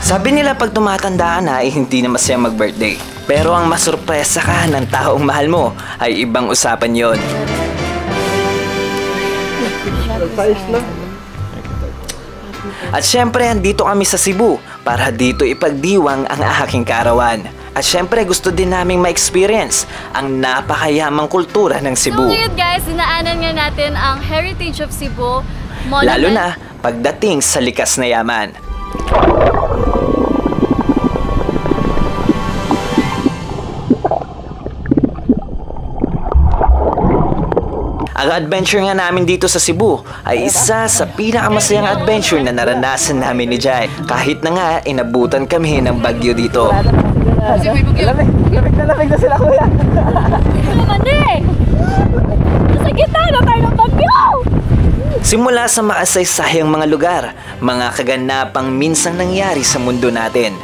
Sabi nila pag tumatanda ka na ay hindi na masaya mag-birthday. Pero ang masurpresa ka ng taong mahal mo ay ibang usapan yon. At syempre, andito kami sa Cebu para dito ipagdiwang ang aking kaarawan. At syempre, gusto din naming ma-experience ang napakayamang kultura ng Cebu. So ngayon guys, dinaanan nga natin ang Heritage of Cebu Monument. Lalo na pagdating sa likas na yaman. Ang adventure nga namin dito sa Cebu ay isa sa pinakamasayang adventure na naranasan namin ni Jai. Kahit na nga inabutan kami ng bagyo dito. Lamig na sila kuya. Naman eh! Nasa gitna na tayo ng bagyo! Simula sa makasaysayang mga lugar, mga kaganapang minsang nangyari sa mundo natin.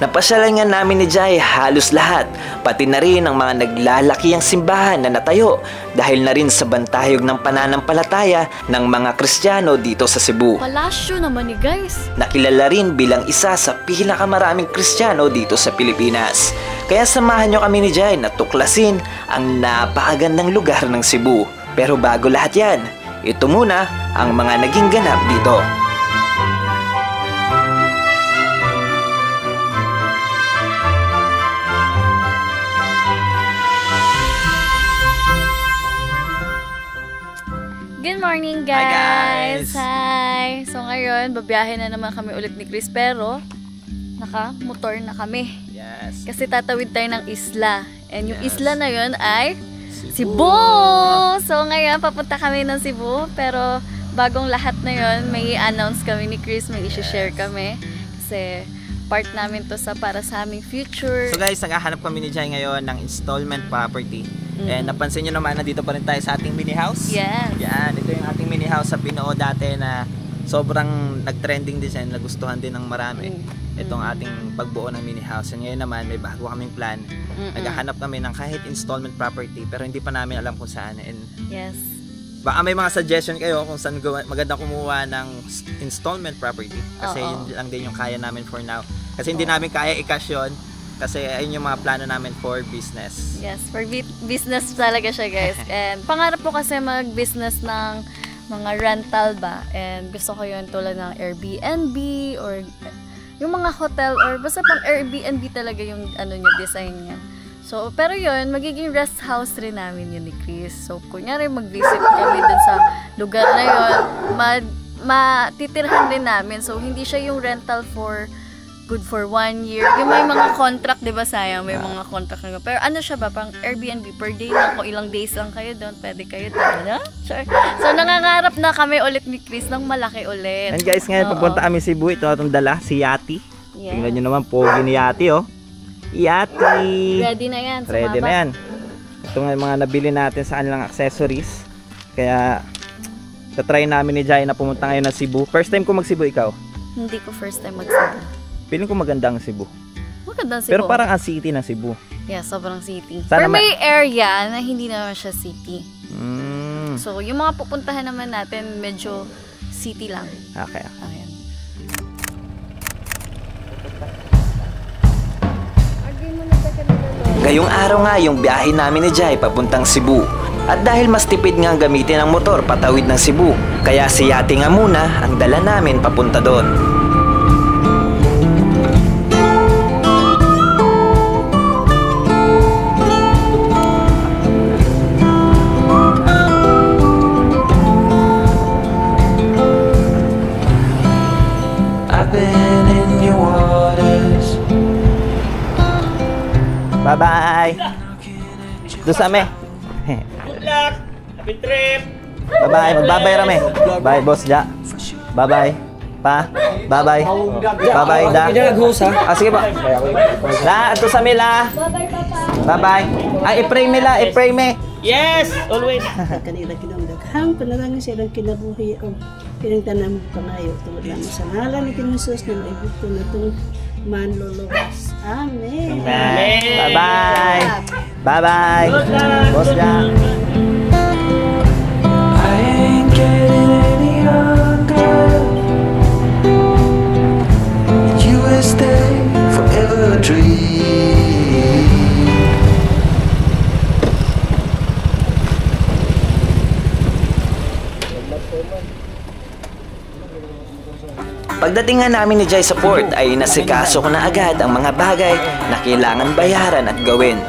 Napasyalan nga namin ni Jai halos lahat, pati na rin ang mga naglalakihang simbahan na natayo dahil na rin sa bantayog ng pananampalataya ng mga Kristiyano dito sa Cebu. Palasyo naman ni guys. Nakilala rin bilang isa sa pinakamaraming Kristiyano dito sa Pilipinas. Kaya samahan nyo kami ni Jai na tuklasin ang napakagandang lugar ng Cebu. Pero bago lahat yan, ito muna ang mga naging ganap dito. Good morning guys! Hi! So ngayon, babiyahe na naman kami ulit ni Chris pero naka-motor na kami. Yes. Kasi tatawid tayo ng isla. And yung isla na yun ay Cebu! So ngayon, papunta kami ng Cebu pero bagong lahat na yun, may i-announce kami ni Chris, may i-share kami. Kasi part namin to para sa aming future. So guys, naghahanap kami ni Jai ngayon ng installment property. And napansin nyo naman, nandito pa rin tayo sa ating mini house. Yes. Yan, ito yung ating mini house sa Pinoo dati na sobrang nag-trending design, nagustuhan din ng marami. Itong ating pagbuo ng mini house. And ngayon naman, may bago kaming plan. Naghahanap kami ng kahit installment property pero hindi pa namin alam kung saan. And Yes. baka may mga suggestion kayo kung saan maganda kumuha ng installment property. Kasi yun lang din yung kaya namin for now. Kasi hindi namin kaya i-cash yun. Kasi ayun yung mga plano namin for business. Yes, for business talaga siya guys. And pangarap ko kasi mag-business ng mga rental ba. And gusto ko yun tulad ng Airbnb or yung mga hotel or basta pang Airbnb talaga yung ano niya, design niya. So, pero yun, magiging rest house rin namin yun ni Chris. So, kunyari mag-visit kami dun sa lugar na yun, matitirhan din namin. So, hindi siya yung rental for good for 1 year. Yung may mga contract, di ba sayang? May mga contract na. Pero ano siya ba? Pang Airbnb per day lang. Kung ilang days lang kayo doon, pwede kayo doon. Sure. So, nangangarap na kami ulit ni Chris ng malaki ulit. And guys, ngayon pagpunta kami Cebu, ito itong dala, si Yati. Yeah. Tingnan nyo naman, pogi ni Yati, oh. Yati! Ready na yan. Ready na yan. Ito nga yung mga nabili natin sa kanilang accessories. Kaya, tatry namin ni Jai na pumunta ngayon na Cebu. First time ko mag-Cebu, ikaw? Hindi ko first time mag-Cebu. Feeling ko maganda ang Cebu. Maganda Cebu. Pero parang ang city ng Cebu. Yeah, sobrang city. Sana pero may area na hindi naman siya city. Mm. So, yung mga pupuntahan naman natin, medyo city lang. Okay. Ayan. Ngayong araw nga yung biyahe namin ni Jai papuntang Cebu. At dahil mas tipid nga gamitin ang motor patawid ng Cebu, kaya si Yati nga muna ang dala namin papunta doon. Bye-bye! Doon sa ame. Good luck! Happy trip! Bye-bye! Magbabay rame. Bye, boss Ja. Bye-bye. Pa. Bye-bye. Bye-bye, Da. Ah, sige pa. Da, ito sa Mila. Bye-bye, Papa. Bye-bye. Ay, i-pray Mila. I-pray me. Yes! Always! Kanila kinamdaghang panalangin sa ilang kinabuhi o pinagtanam pangayo tungod lang sa ngalan ni KinJesus na maibuto na itong manluluwas. Amen. Bye-bye. Bye-bye. Boss Ja. I ain't getting any younger. You this day forever a dream. Pagdating nga namin ni Jai sa port ay nasikaso ko na agad ang mga bagay na kailangan bayaran at gawin.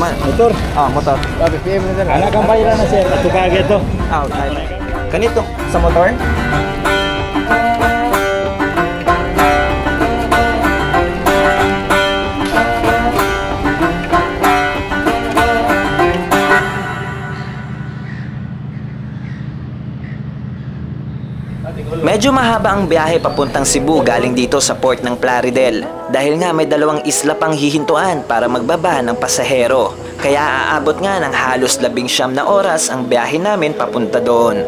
Motor? Motor. Alagang bayaran na sir. Ito kagad to. Okay. Ganito, sa motor? Medyo mahaba ang biyahe papuntang Cebu galing dito sa port ng Plaridel dahil nga may 2 isla pang hihintuan para magbaba ng pasahero. Kaya aabot nga ng halos 19 na oras ang biyahe namin papunta doon.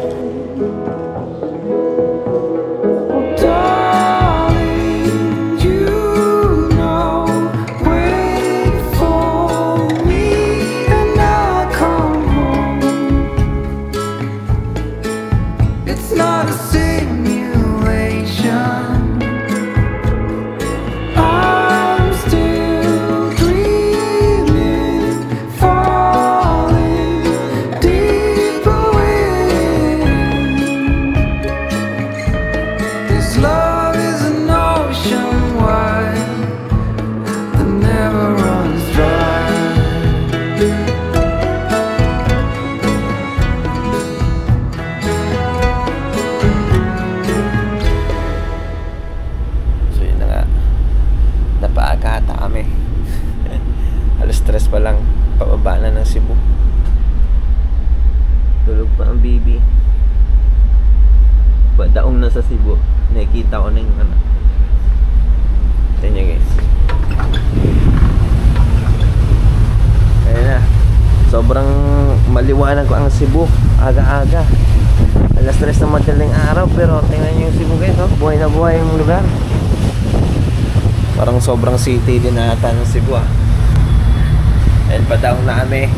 Stress pa lang, pababa na ng Cebu. Tulog pa ang baby. Daong na sa Cebu. Nakikita ko na yung ano. Tignan nyo guys. Ayan na. Sobrang maliwanag ko ang Cebu. Aga-aga. Alas 3 na madaling araw. Pero tingnan nyo yung Cebu guys. Oh. Buhay na buhay yung lugar. Parang sobrang city din na ata ng Cebu ah. And padaong na kami.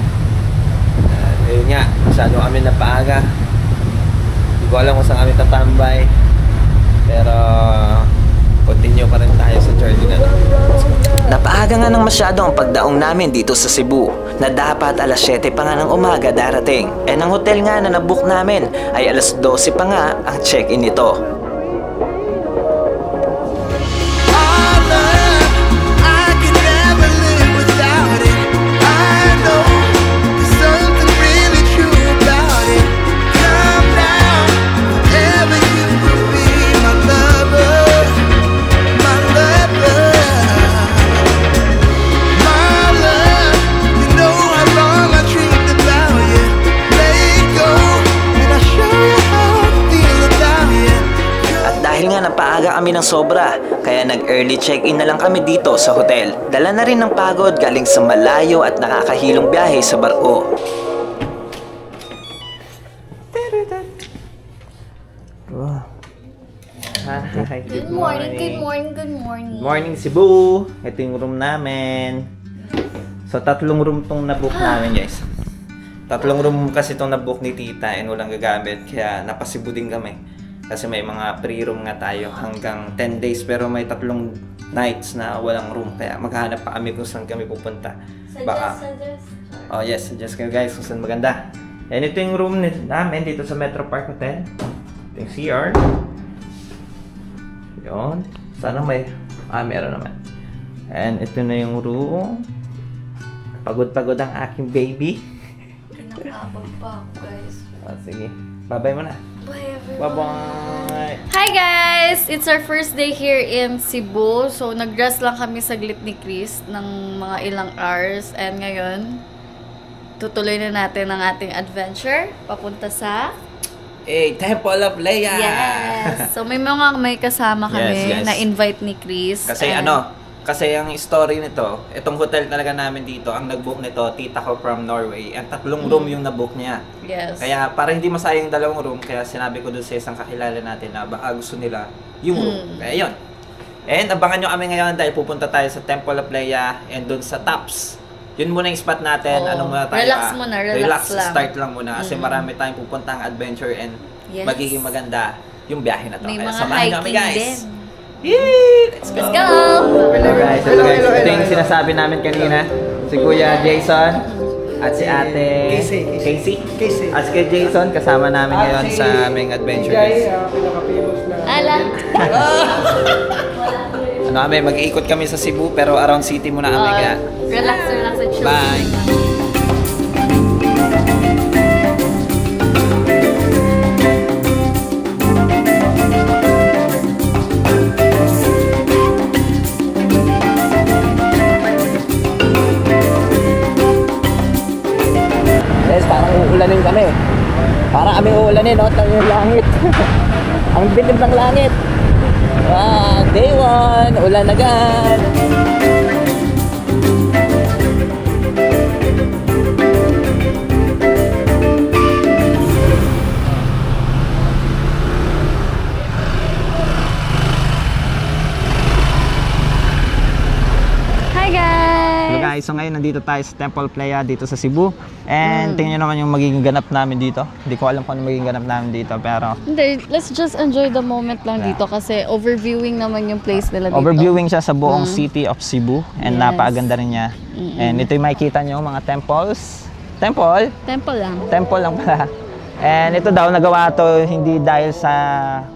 Ayun nga, masyado kami napaaga. Hindi ko alam kung saan kami tatambay. Pero continue pa rin tayo sa journey na. Napaaga nga ng masyado ang pagdaong namin dito sa Cebu na dapat alas 7 pa nga ng umaga darating. And ang hotel nga na nabook namin ay alas 12 pa nga ang check-in nito. Napaaga kami ng sobra, kaya nag-early check-in na lang kami dito sa hotel. Dala na rin ng pagod galing sa malayo at nakakahilong biyahe sa barko. Hi, Good morning, good morning, good morning. Morning Cebu! Ito yung room namin. So 3 room tong nabook namin guys. 3 room kasi itong nabook ni tita and walang gagamit. Kaya napasibu din kami. Kasi may mga free room nga tayo hanggang 10 days pero may 3 nights na walang room. Kaya maghahanap pa kami kung saan kami pupunta. Suggest. Oh yes, suggest kayo guys kung saan maganda. And ito yung room namin dito sa Metro Park Hotel. Ito yung CR. Yun. Sana may... meron naman. And ito na yung room. Pagod-pagod ang aking baby. Pinakabag pa ako guys. Sige. Bye-bye mo na. Bye everyone. Bye-bye! Hi guys! It's our first day here in Cebu. So, nag-rest lang kami saglit ni Chris ng mga ilang hours. And ngayon, tutuloy na natin ang ating adventure papunta sa... Temple of Leia! Yes! So, may kasama kami Yes. na invite ni Chris. Kasi kasi ang story nito, itong hotel talaga namin dito, ang nag-book nito, tita ko from Norway. Ang 3 room yung na-book niya. Yes. Kaya para hindi masayang 2 room, kaya sinabi ko doon sa isang kakilala natin na baka gusto nila yung room. Kaya yun. And abangan nyo kami ngayon dahil pupunta tayo sa Temple of Leia and doon sa Tops. Yun muna yung spot natin. Anong muna tayo? Relax muna, relax lang. Start lang muna kasi marami tayong pupuntang adventure and magiging maganda yung biyahe na to. May Kaya mga samahan nyo kami hiking guys. din. Let's go! Hello guys, ito yung sinasabi namin kanina. Si Kuya Jason at si Ate Casey. At si Jason, kasama namin ngayon sa aming adventure guys. Ala! Ano kami, mag-iikot kami sa Cebu pero around city muna kami kaya. Relax and chill. Bye! Uulanin kami. Para kami uulanin, no? Tayo yung langit. Ang bilim ng langit. Day 1, ulan agad. Hi guys! Hello guys, so ngayon nandito tayo sa Temple Playa dito sa Cebu. And tingnan nyo naman yung magiging ganap namin dito. Hindi ko alam kung ano magiging ganap namin dito pero Hindi, let's just enjoy the moment lang dito kasi overviewing naman yung place nila dito. overviewing siya sa buong city of Cebu. And Yes. napakaganda rin niya. And ito yung makikita nyo mga temples. Temple Temple lang. pala. And ito daw nagawa to hindi dahil sa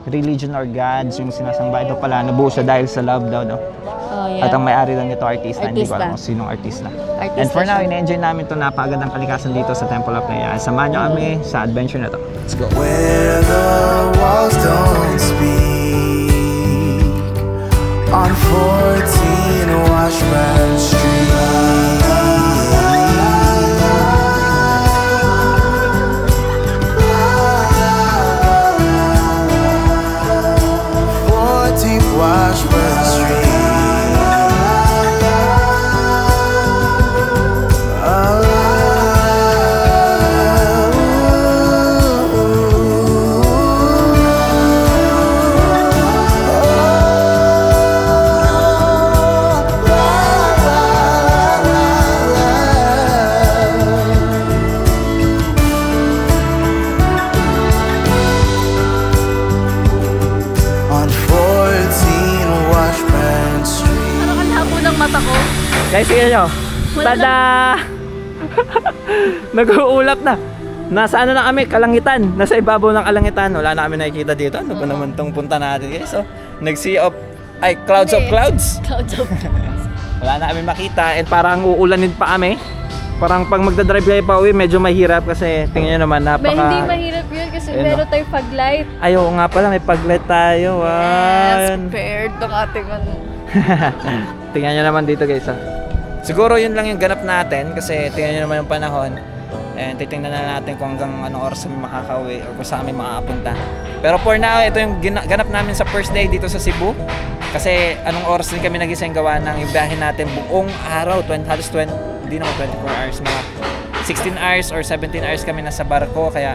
religion or gods yung sinasamba. Ito pala nabuo siya dahil sa love daw, no? Oh, yeah. At ang may-ari lang nito artista, hindi ko alam Artista. kung sinong artista. Artista And for now, siya. ina-enjoy namin ito napakagandang kalikasan dito sa Temple of Playa. Samahan nyo kami sa adventure na to. Let's go! Where the walls don't speak on 14 Washburn Street. 14 Washburn Street. On 14 Washburn Street. Ano ang labo ng mata ko? Guys, tingnan nyo! Wala Tada! Nag-uulap na! Nasa ano na kami, kalangitan. Nasa ibabaw ng kalangitan. Wala na kami nakikita dito. Ano ba naman tong punta natin guys? So, nag-sea of, clouds of clouds. Clouds of Wala na kami makita and parang uulanin pa kami. Parang pag magdadrive kayo pa uwi, medyo mahirap kasi tingnan nyo naman napaka... Hindi mahirap yun kasi Ayun, meron tayong paglight. Ayaw nga pala, may paglight tayo. Yes, Wow. paired ng ating ano. Tingnan nyo naman dito guys. Siguro yun lang yung ganap natin kasi tingnan nyo naman yung panahon. And titingnan na natin kung hanggang anong oras kami makakauwi or kung saan kami makakapunta. Pero for now, ito yung ganap namin sa first day dito sa Cebu. Kasi anong oras din kami nagising gawa ng yung biyahe natin buong araw, halos 20, hindi naman 24 hours, mga 16 hours or 17 hours kami nasa barko. Kaya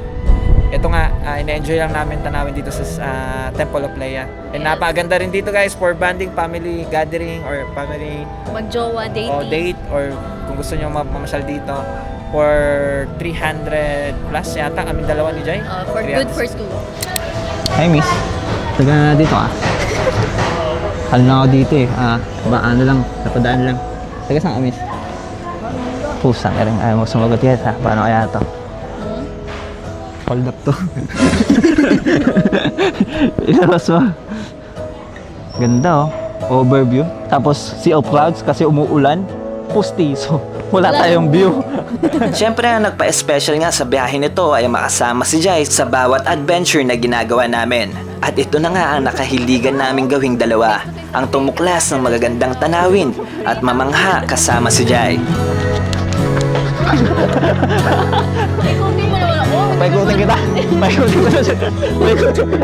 ito nga, ina-enjoy lang namin tanawin dito sa Temple of Playa. And napakaganda rin dito guys for banding, family gathering or family Magjowa, dating. o date or kung gusto nyo mamasyal dito for 300 plus yata kami dalawa ni Jai. For 300. good for two. Hi miss, taga dito ah. Halo na ako dito eh. Ano lang, napadaan lang. Taga saan ka miss? Pusa na rin, ayaw mo sumagot yan ha. Paano kaya ito? Hold up to. Ilaras mo. Ganda oh. Overview. Tapos sea of clouds kasi umuulan. Pustiso. Wala tayong view. Siyempre ang nagpa-special nga sa biyahe nito ay makasama si Jai sa bawat adventure na ginagawa namin. At ito na nga ang nakahiligan naming gawing dalawa, ang tumuklas ng magagandang tanawin at mamangha kasama si Jai. Ikutin mo naman ako. Paikutin kita. Paikutin ko na siya. Paikutin ko.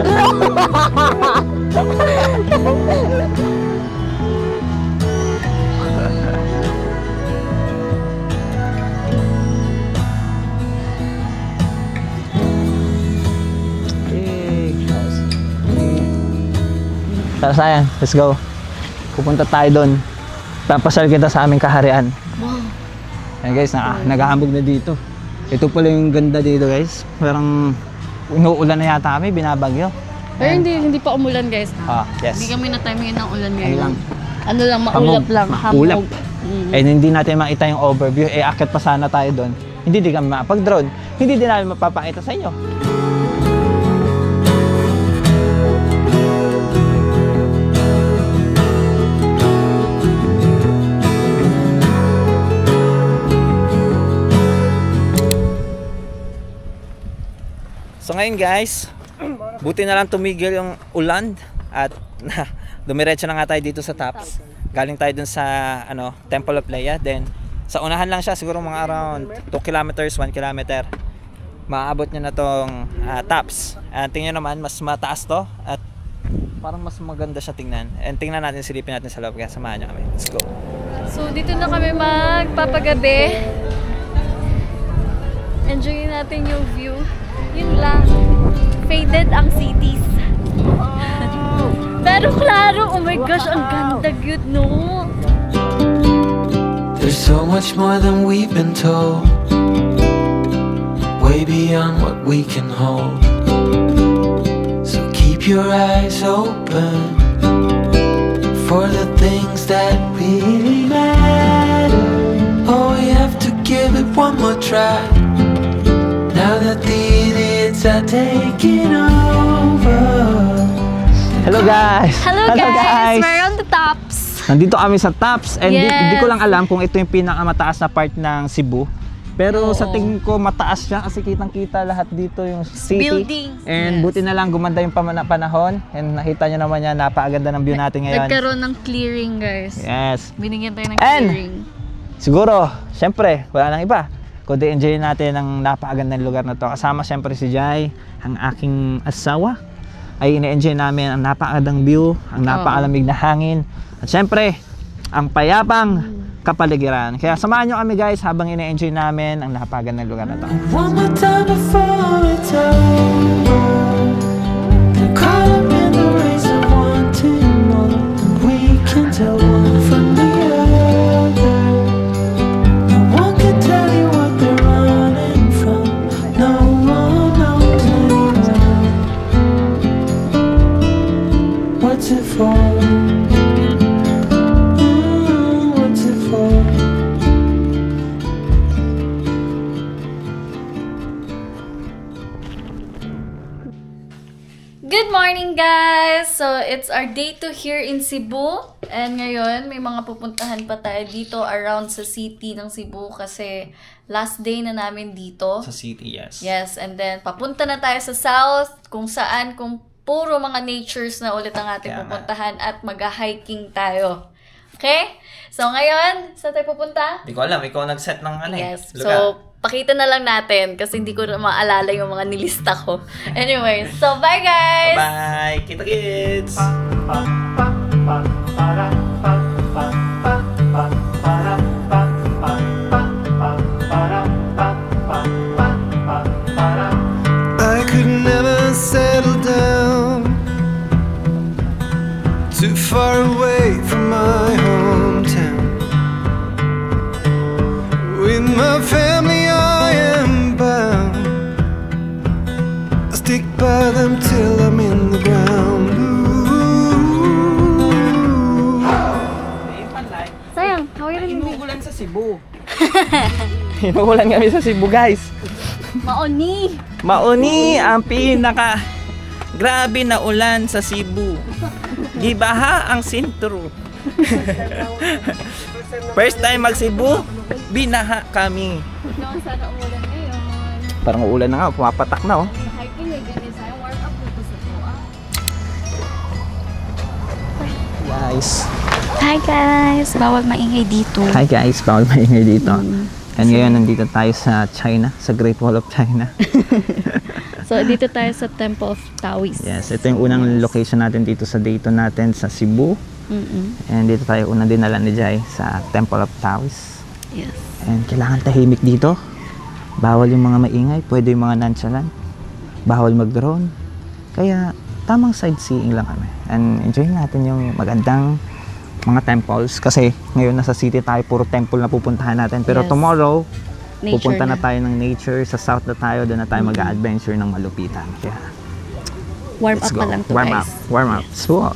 Tara sayang, let's go. Pupunta tayo doon. Papasal kita sa aming kaharian. Wow. Ayan guys, naghahambog na dito. Ito pala yung ganda dito guys. Parang inuulan na yata kami, binabagyo. Pero hindi pa umulan guys. Yes. Hindi kami na-timing ng ulan ngayon. lang. Ano lang, maulap lang. Maulap. Hamog. Mm. And hindi natin makita yung overview. Akit pa sana tayo doon. Hindi din kami makapag-drone. Hindi din namin mapapakita sa inyo. So ngayon guys, buti na lang tumigil yung ulan at dumiretso na nga tayo dito sa tops. Galing tayo dun sa Temple of Leia. Then sa unahan lang siya, siguro mga around 2 kilometers, 1 kilometer. Maaabot niya na tong tops. Tingnan naman, mas mataas to at parang mas maganda siya tingnan. And tingnan natin, silipin natin sa loob. Kaya samahan niyo kami. Let's go. So dito na kami magpapagabi. Enjoyin natin yung view. Yun lang. Faded ang cities. Pero klaro, oh my gosh, ang ganda cute, no? There's so much more than we've been told, way beyond what we can hold. So keep your eyes open for the things that really matter. Oh, we have to give it one more try, now that the idiots are taking over. Hello guys! Hello guys! We're on the tops. Nandito kami sa tops and Yes. di ko lang alam kung ito yung pinakamataas na part ng Cebu. Pero sa tingin ko mataas siya kasi kitang-kita lahat dito yung city. Buildings. And Yes. buti na lang gumanda yung panahon and nakita nyo naman yan, napakaganda ng view natin ngayon. Nagkaroon ng clearing guys. Yes. Binigyan tayo ng And clearing. siguro, syempre, wala nang iba. Kundi enjoy natin ang napakagandang lugar na to. Kasama syempre si Jai, ang aking asawa. Ay ine-enjoy namin ang napakagandang view, ang napakalamig na hangin. At syempre, ang payapang kapaligiran. Kaya samahan nyo kami guys habang ine-enjoy namin ang napakagandang lugar na to. One more time before it's over. They're caught up in the race of wanting more. We can tell one from the other. No one can tell you what they're running from. No one knows anymore. What's it for? What's it for? Good morning guys! So it's our day 2 here in Cebu. And ngayon may mga pupuntahan pa tayo dito around sa city ng Cebu kasi last day na namin dito. Sa city, yes. Yes, and then papunta na tayo sa south kung puro mga natures na ulit ang ating pupuntahan at mag-hiking tayo. Okay? So ngayon, saan tayo pupunta? Hindi ko alam, ikaw nag-set ng Yes. lugar. So, pakita na lang natin kasi hindi ko na maalala yung mga nilista ko. Anyway, so bye guys! Bye! Kita kids! I could never settle down too far away from my hometown. With my family I am bound. I stick by them till I'm in the ground. Sayang, hawaii rin yung Inuulan sa Cebu. Inuulan kami sa Cebu guys. maoni. Mauni ang pinaka grabe na ulan sa Cebu. Gibaha ang sentro. First time mag Cebu, binaha kami. Noon sana umulan ngayon. Parang uulan na nga, pumapatak na oh. Hiking na ganyan sayang. Warm up dito sa Toa. Guys. Hi guys! Bawal maingay dito. Hi guys, bawal maingay dito. And ngayon nandito tayo sa China, sa Great Wall of China. So, dito tayo sa Temple of Taoist. Yes, ito yung unang location natin dito sa Dayton natin sa Cebu. And dito tayo unang dinala ni Jai sa Temple of Taoist. Yes. And kailangan tahimik dito. Bawal yung mga maingay, pwede yung mga nonchalant. Bawal mag-drone. Kaya tamang sightseeing lang kami. And enjoy natin yung magandang mga temples. Kasi ngayon nasa city tayo, puro temple na pupuntahan natin. Pero Yes. tomorrow, Nature pupunta na na. tayo ng nature. Sa south na tayo, doon na tayo mag-a-adventure ng malupitan. Kaya Warm up pa lang to, guys. Warm up. So,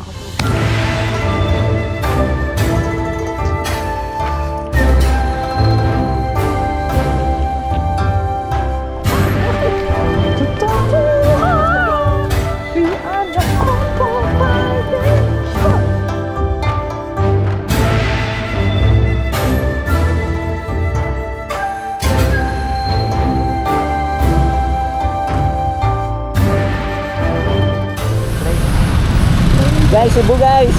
guys, Cebu guys.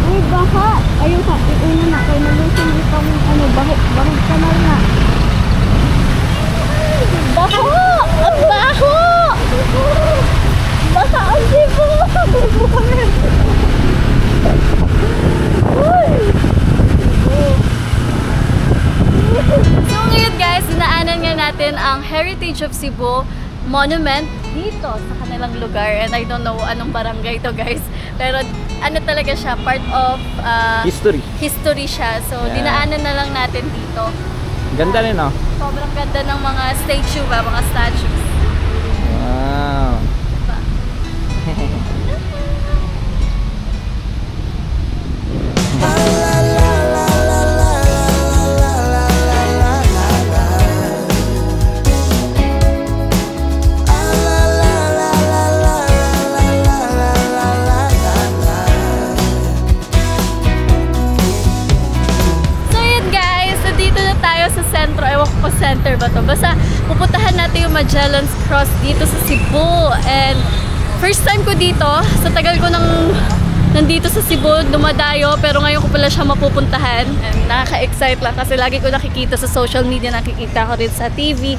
Uy, baka. Ayun ka, iuna na. Kaya nalusin itong bahog kanal na. Baho! Ang baho! Baka ang Cebu! So ngayon guys, dinaanan nga natin ang Heritage of Cebu Monument dito sa kanilang lugar, and I don't know anong barangay to guys, pero ano talaga siya, part of history siya, so dinaanan na lang natin dito. ganda rin, no? Sobrang ganda ng mga statue ba, mga statues. Wow. Diba? Center ba to? Basta pupuntahan natin yung Magellan's Cross dito sa Cebu, and first time ko dito, sa tagal ko nandito sa Cebu, dumadayo, pero ngayon ko pala siya mapupuntahan, and nakaka-excite lang kasi lagi ko nakikita sa social media, nakikita ko rin sa TV,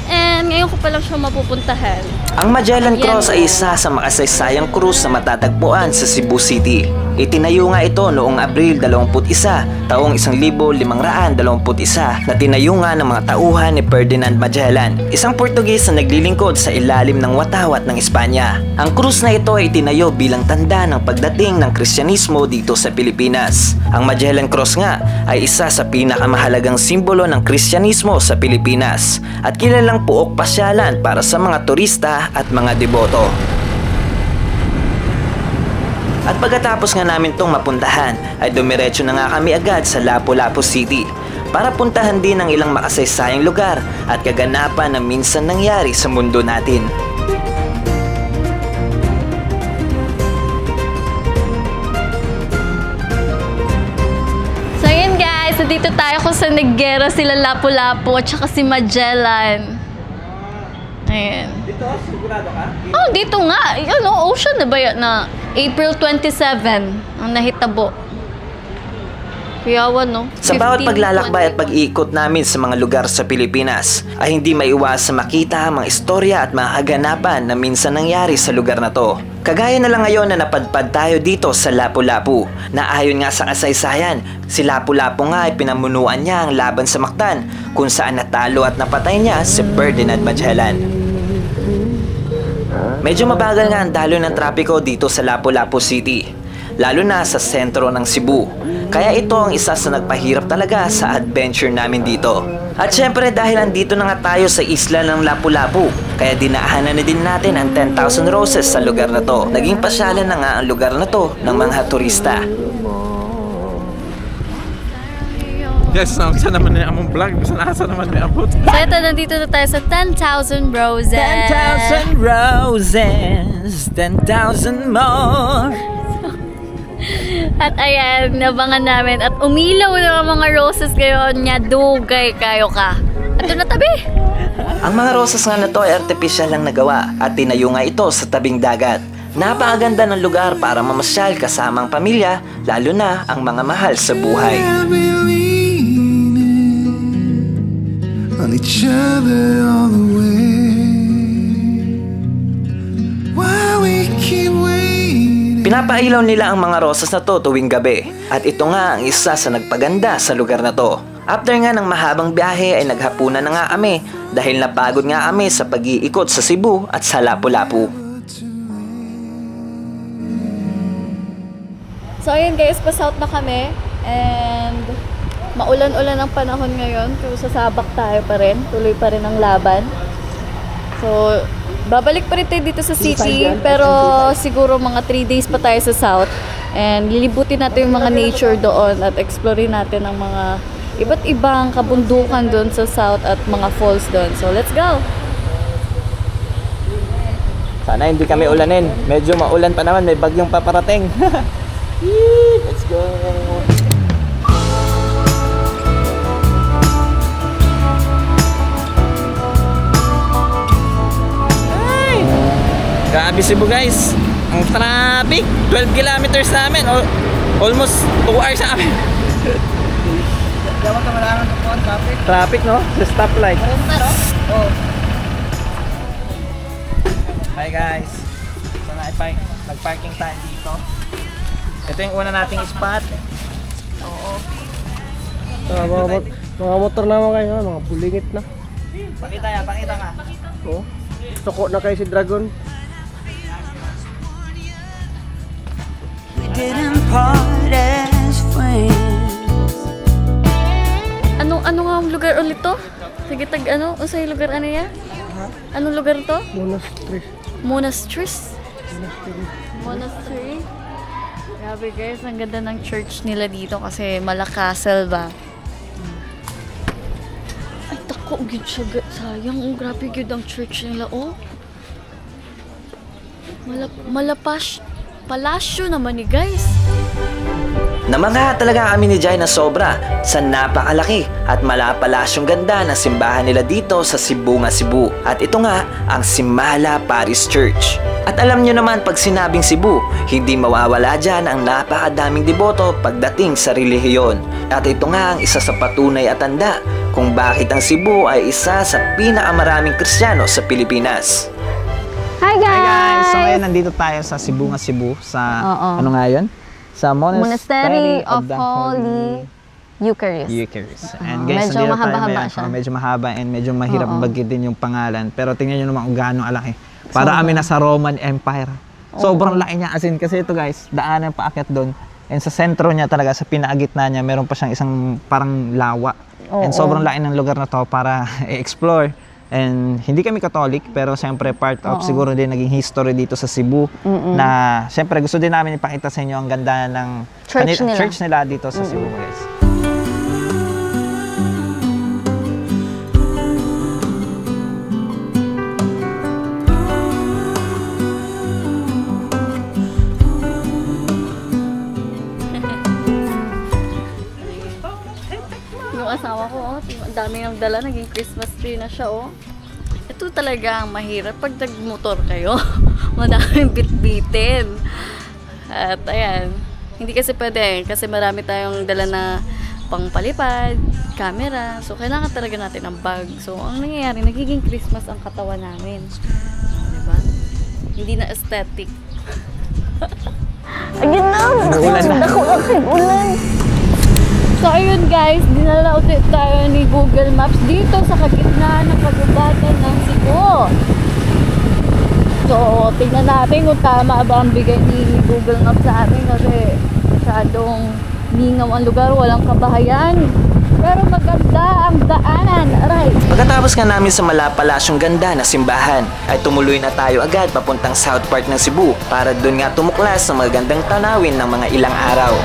and ngayon ko pala siya mapupuntahan. Ang Magellan Cross ay isa sa makasaysayang krus na matatagpuan sa Cebu City. Itinayo nga ito noong Abril 21, taong 1521 na tinayo nga ng mga tauhan ni Ferdinand Magellan, isang Portuguese na naglilingkod sa ilalim ng watawat ng Espanya. Ang krus na ito ay itinayo bilang tanda ng pagdating ng Kristyanismo dito sa Pilipinas. Ang Magellan Cross nga ay isa sa pinakamahalagang simbolo ng Kristyanismo sa Pilipinas at kilalang puok pasyalan para sa mga turista at mga deboto. At pagkatapos nga namin tong mapuntahan ay dumiretso na nga kami agad sa Lapu-Lapu City para puntahan din ang ilang makasaysayang lugar at kaganapan na minsan nangyari sa mundo natin. So yun guys, dito tayo kung saan naggera sila Lapu-Lapu at saka si Magellan. Ayan. Dito, sigurado ka? Oh, dito nga. Ano, ocean na ba yan na April 27 ang nahitabo. Kuyawan, no? Sa bawat paglalakbay at pag-iikot namin sa mga lugar sa Pilipinas ay hindi maiwasan makita ang mga istorya at mga kaganapan na minsan nangyari sa lugar na to. Kagaya na lang ngayon na napadpad tayo dito sa Lapu-Lapu na ayon nga sa kasaysayan, si Lapu-Lapu nga ay pinamunuan niya ang laban sa Mactan kung saan natalo at napatay niya si Ferdinand Magellan. Medyo mabagal nga ang daloy ng trapiko dito sa Lapu-Lapu City, lalo na sa sentro ng Cebu. Kaya ito ang isa sa nagpahirap talaga sa adventure namin dito. At syempre dahil andito na nga tayo sa isla ng Lapu-Lapu, kaya dinaanan na din natin ang 10,000 Roses sa lugar na to. Naging pasyalan na nga ang lugar na to ng mga turista. Yes, saan naman na among vlog? Saan naman na abot? So ito, nandito na tayo sa 10,000 Roses. 10,000 roses, 10,000 more. At ayan, nabangan namin at umilaw na mga roses kayo niya, dugay kayo ka. At doon na tabi. Ang mga roses nga na to ay artificial lang nagawa at tinayo nga ito sa tabing dagat. Napakaganda ng lugar para mamasyal kasama ang pamilya, lalo na ang mga mahal sa buhay. On each other all the way. Why we keep waiting. Pinapailaw nila ang mga rosas na to tuwing gabi at ito nga ang isa sa nagpaganda sa lugar na to. After nga ng mahabang biyahe ay naghapunan na nga kami dahil napagod nga kami sa pag-iikot sa Cebu at sa Lapu-Lapu. So ayun guys, pa-south na kami and maulan-ulan ang panahon ngayon, pero sasabak tayo pa rin, tuloy pa rin ang laban. So Babalik pa rin tayo dito sa city, pero siguro mga 3 days pa tayo sa south. And lilibutin natin yung mga nature doon at explorein natin ang mga iba't ibang kabundukan doon sa south at mga falls doon. So let's go! Sana hindi kami ulanin. Medyo maulan pa naman, may bagyong paparating. Let's go! Grabe Cebu guys, ang traffic, 12 kilometers namin, almost 2 hours sa amin. Dapat malaman ko ang traffic. Traffic no? Sa stoplight. Oh. Hi guys, so nag-parking tayo dito. Ito yung una nating spot. Oo. Mga motor naman kayo, mga bulingit na. Pakita ka. Oh. Soko na kayo si Dragon. Didn't part as friends. Ano nga ang lugar ulit to? Sige, ano? Usay lugar ano yan? Anong lugar to? Monasteries. Monastery. Grabe guys, ang ganda ng church nila dito kasi Malacastle ba? Ay, tako, gud siya. Sayang, grabe gud ang church nila, oh. Palasyo naman ni guys. Namangha talaga kami ni Jai na sobra sa napakalaki at malapalasyong ganda ng simbahan nila dito sa Cebu nga Cebu. At ito nga ang Simala Parish Church. At alam nyo naman pag sinabing Cebu, hindi mawawala dyan ang napakadaming deboto pagdating sa relihiyon. At ito nga ang isa sa patunay at tanda kung bakit ang Cebu ay isa sa pinakamaraming Kristiyano sa Pilipinas. Hi guys! Hi guys! So ngayon nandito tayo sa Cebu nga Cebu sa ano nga yun? Sa Monastery of the Holy Eucharist. And guys, medyo mahaba-haba siya. Medyo mahaba and medyo mahirap bagitin yung pangalan. Pero tingnan nyo naman kung gaano alaki. Para kami nasa Roman Empire. Sobrang laki niya. As in, kasi ito guys, daanan paakyat doon. And sa sentro niya talaga, sa pinakagitna niya, meron pa siyang isang parang lawa. And sobrang laki ng lugar na to para i-explore. And hindi kami Catholic, pero siyempre part of siguro din naging history dito sa Cebu na siyempre gusto din namin ipakita sa inyo ang ganda ng church nila dito sa Cebu guys. Yung asawa ko, oh, ang dami ng dala, naging Christmas tree na siya, oh. Ito talaga ang mahirap pag nagmotor kayo. Madaming bit-bitin. At ayan, hindi kasi pwede kasi marami tayong dala na pangpalipad, camera. So kailangan talaga natin ng bag. So ang nangyayari, nagiging Christmas ang katawan namin. Diba? Hindi na aesthetic. Again na! Ulan! So ayun guys, dinala ulit tayo ni Google Maps dito sa kagitna ng kagubatan ng Cebu. So tingnan natin kung tama ba ang bigay ni Google Maps sa atin kasi masyadong ningaw ang lugar, walang kabahayan. Pero maganda ang daanan. Aray! Pagkatapos nga namin sa malapalasyong ganda na simbahan, ay tumuloy na tayo agad papuntang South Part ng Cebu para doon nga tumuklas sa magandang tanawin ng mga ilang araw.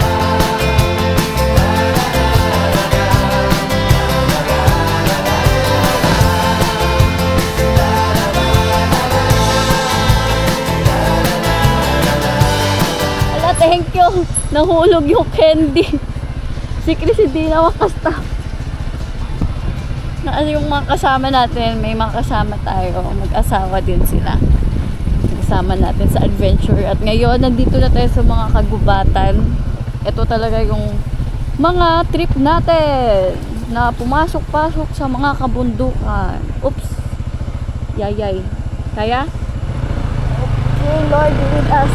Thank you. Nahulog yung candy. Si Chris hindi na makasta. Yung mga kasama natin, may mga kasama tayo. Mag-asawa din sila. Kasama natin sa adventure. At ngayon, nandito na tayo sa mga kagubatan. Ito talaga yung mga trip natin na pumasok-pasok sa mga kabundukan. Oops. Yayay. Kaya? Okay, Lord, be with us.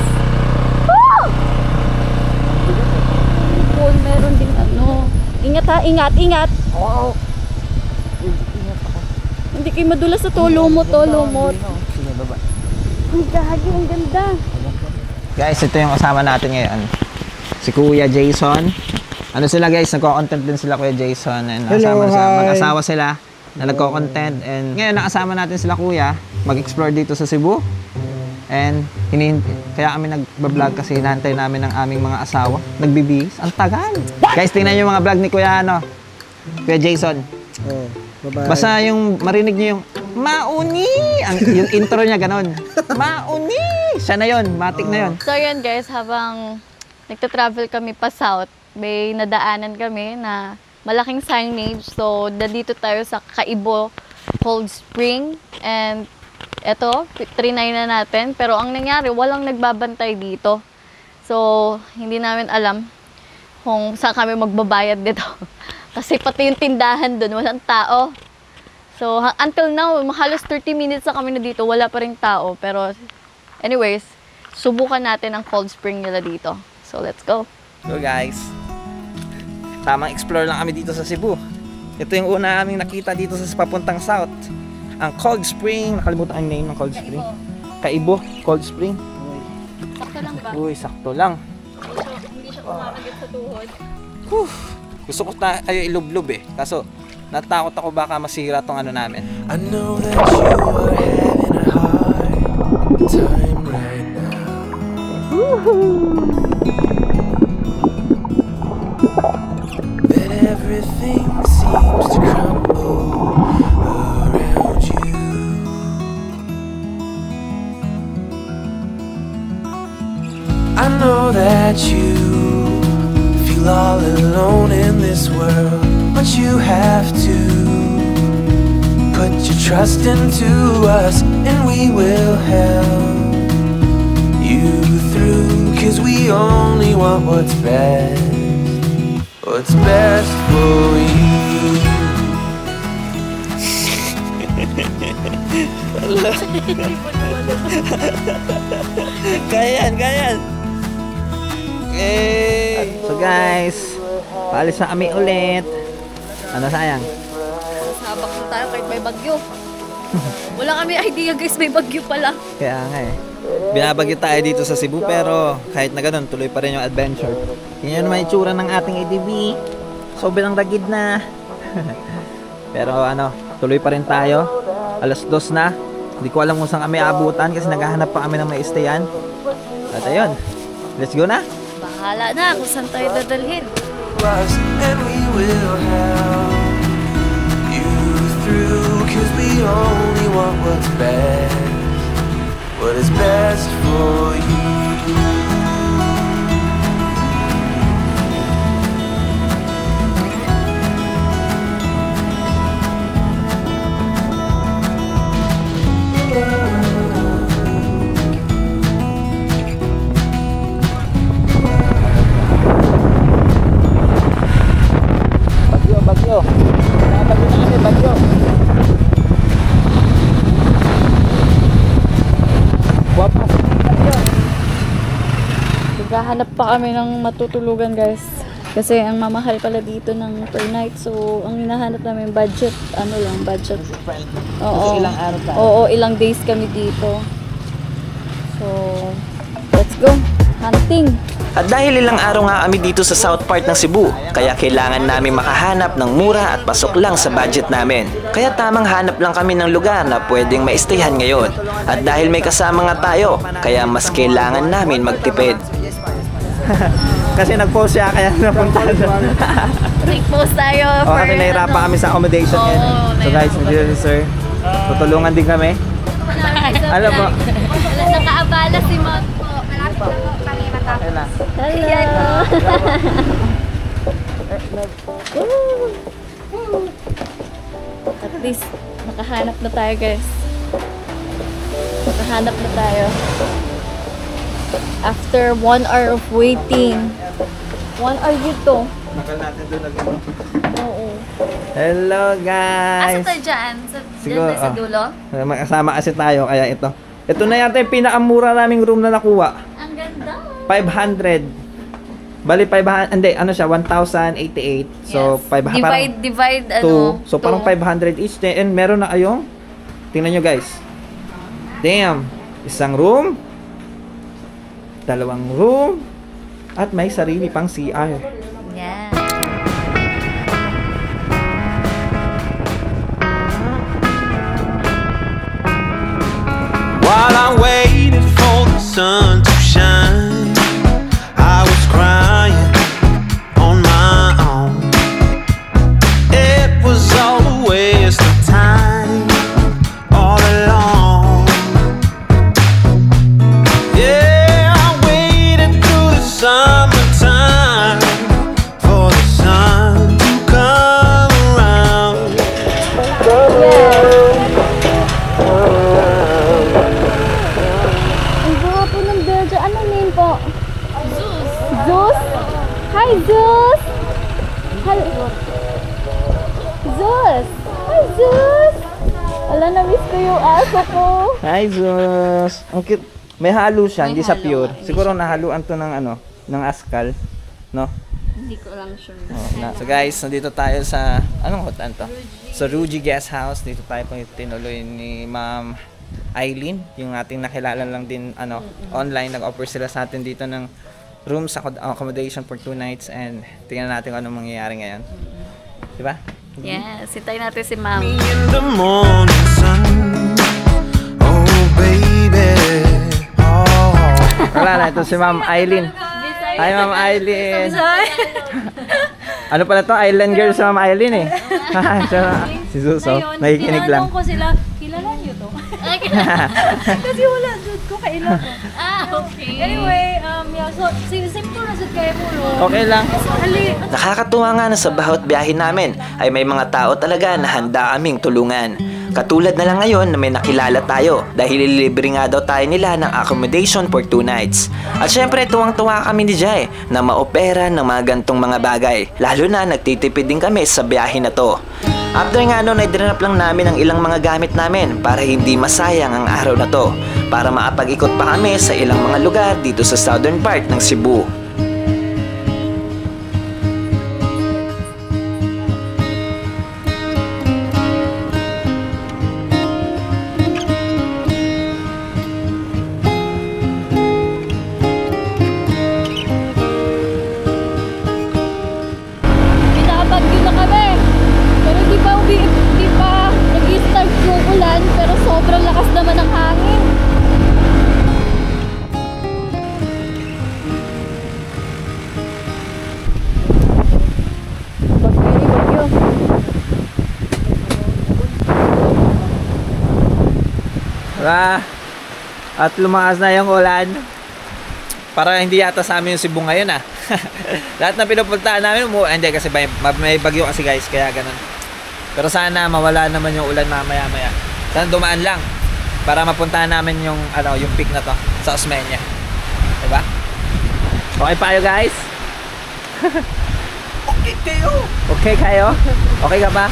Meron din ano. Ingat ha, ingat. Oo. Ingat ako. Hindi kayo madulas sa tulumot. Sige, baba. Ang gagi, ang ganda. Guys, ito yung kasama natin ngayon. Si Kuya Jason. Ano sila guys, nagko-content din sila Kuya Jason. And Hello, hi. Mag-asawa sila. na nagko-content. And ngayon nakasama natin sila kuya mag-explore dito sa Cebu. And kaya kami nag-vlog kasi hinahantay namin ng aming mga asawa. Nagbibihis. Ang tagal. Guys, tingnan nyo yung mga vlog ni Kuya Kuya Jason. Oh, bye-bye. Basta yung marinig nyo yung Mauni! Yung intro niya ganon. Mauni! Siya na yun. Matik na yun. So yun guys, habang nagta-travel kami pa south, may nadaanan kami na malaking signage. So, dito tayo sa Kaibo Cold Spring. And eto, 3-9 na natin. Pero ang nangyari, walang nagbabantay dito. So, hindi namin alam kung saan kami magbabayad dito. Kasi pati yung tindahan doon, walang tao. So, until now, halos 30 minutes na kami na dito, wala pa ring tao. Pero, anyways, subukan natin ang cold spring nila dito. So, let's go. So guys, tamang explore lang kami dito sa Cebu. Ito yung una aming nakita dito sa papuntang south. Ang cold spring, nakalimutan ang name ng cold spring. Kaibo, cold spring. Sakto lang ba? Uy, sakto lang. Hindi siya kumakagat sa tuhod. Gusto ko ilublob eh. Kaso, natakot ako baka masira tong ano namin. I know that you are having a hard time right now. That everything seems to crumble around you. I know that you feel all alone in this world, but you have to put your trust into us, and we will help you through, 'cause we only want what's best for you. Kayan. Okay. So guys, paalis na kami ulit. Ano sayang? Habak na tayo kahit may bagyo. Wala kami idea guys, may bagyo pala. Kaya nga eh. Binabagyo tayo dito sa Cebu pero kahit na ganun, tuloy pa rin yung adventure. Yan naman itsura ng ating ATV. Sobrang ragid na. Pero tuloy pa rin tayo. 2:00 na. Hindi ko alam kung saan kami abutan kasi naghahanap pa kami ng may stayan. At ayun, let's go na. Bahala na kung saan tayo dadalhin. And we will help you through, 'cause we only want what's best, what is best for you. Bagyo. Bagyo. Naghahanap pa kami ng matutulugan guys. Kasi ang mamahal pala dito ng per night. So, ang hinahanap namin budget. Budget. Oo. Ilang araw tayo? Oo, ilang days kami dito. So, let's go. Hunting. At dahil ilang araw nga kami dito sa south part ng Cebu, kaya kailangan namin makahanap ng mura at pasok lang sa budget namin. Kaya tamang hanap lang kami ng lugar na pwedeng maistayhan ngayon. At dahil may kasama nga tayo, kaya mas kailangan namin magtipid. Kasi nag-post siya kaya napunta doon. Nag-post tayo for Kasi nahirapan kami sa accommodation Oo, ngayon. So guys, nandiyo si sir. Tutulungan din kami. Alam mo. Nakaabala si Mot po. Malapit na po kami matapos. Hello. At least, nakahanap na tayo guys. Nakahanap na tayo. After 1 hour of waiting. 1 hour dito. Nakal natin doon Oo. Hello guys. Asa tayo dyan? Siguro, Dyan tayo sa dulo? Makasama kasi tayo kaya ito. Ito na yata yung pinakamura naming room na nakuha. Ang ganda. 500. Bali 500, hindi, siya, 1,088. So, Yes. 500. Divide, So, parang 500 each. And meron na kayong, tingnan nyo guys. Damn. Isang room. 2 room. At may sarili pang CR. Yeah. Zeus! Ala, na-miss ko yung aso ko. Hi, Zeus. Ang cute. May halo siya, hindi sa halo, pure. Siguro nahaluan to ng ano, ng askal, no? Hindi ko lang sure. So guys, nandito tayo sa anong hotel to? Sa Ruji Guest House. Dito tayo pang tinuloy ni Ma'am Eileen, yung ating nakilala lang din online. Nag-offer sila sa atin dito ng rooms accommodation for 2 nights and tingnan natin kung anong mangyayari ngayon. Di ba? Yes, sitay natin si Ma'am. In the morning sun, oh baby, oh. Wala na, ito si Ma'am Eileen. Hi, Ma'am Eileen. Ano pala to? Island girl si Ma'am Eileen eh. Si Suso, nakikinig lang. Tinanong ko sila, kilala niyo to? Kasi wala, dude ko kailan ko. Okay. Anyway, yeah, so, simple na sud kayo mo, no? Okay lang. Nakakatuwa nga na sa bawat biyahe namin ay may mga tao talaga na handa kaming tulungan. Katulad na lang ngayon na may nakilala tayo dahil ililibre nga daw tayo nila ng accommodation for 2 nights. At syempre tuwang-tuwa kami ni Jai na maopera ng mga gantong mga bagay. Lalo na nagtitipid din kami sa biyahe na to. After nga noon ay dinanap lang namin ang ilang mga gamit namin para hindi masayang ang araw na to. Para makapag-ikot pa kami sa ilang mga lugar dito sa southern part ng Cebu. Pinabagyo na kami. Pero di pa nag-start yung ulan, pero sobrang lakas naman ng hangin. Bagyo. At lumakas na yung ulan. Para hindi yata sa amin yung Cebu ngayon Lahat na pinupuntaan namin, hindi kasi may bagyo kasi guys, kaya ganun. Pero sana mawala naman yung ulan mamaya-maya. Sana dumaan lang para mapuntahan namin yung yung peak na to sa Osmeña. Diba? Okay pa kayo guys? Okay kayo? Okay kayo? Okay ka ba?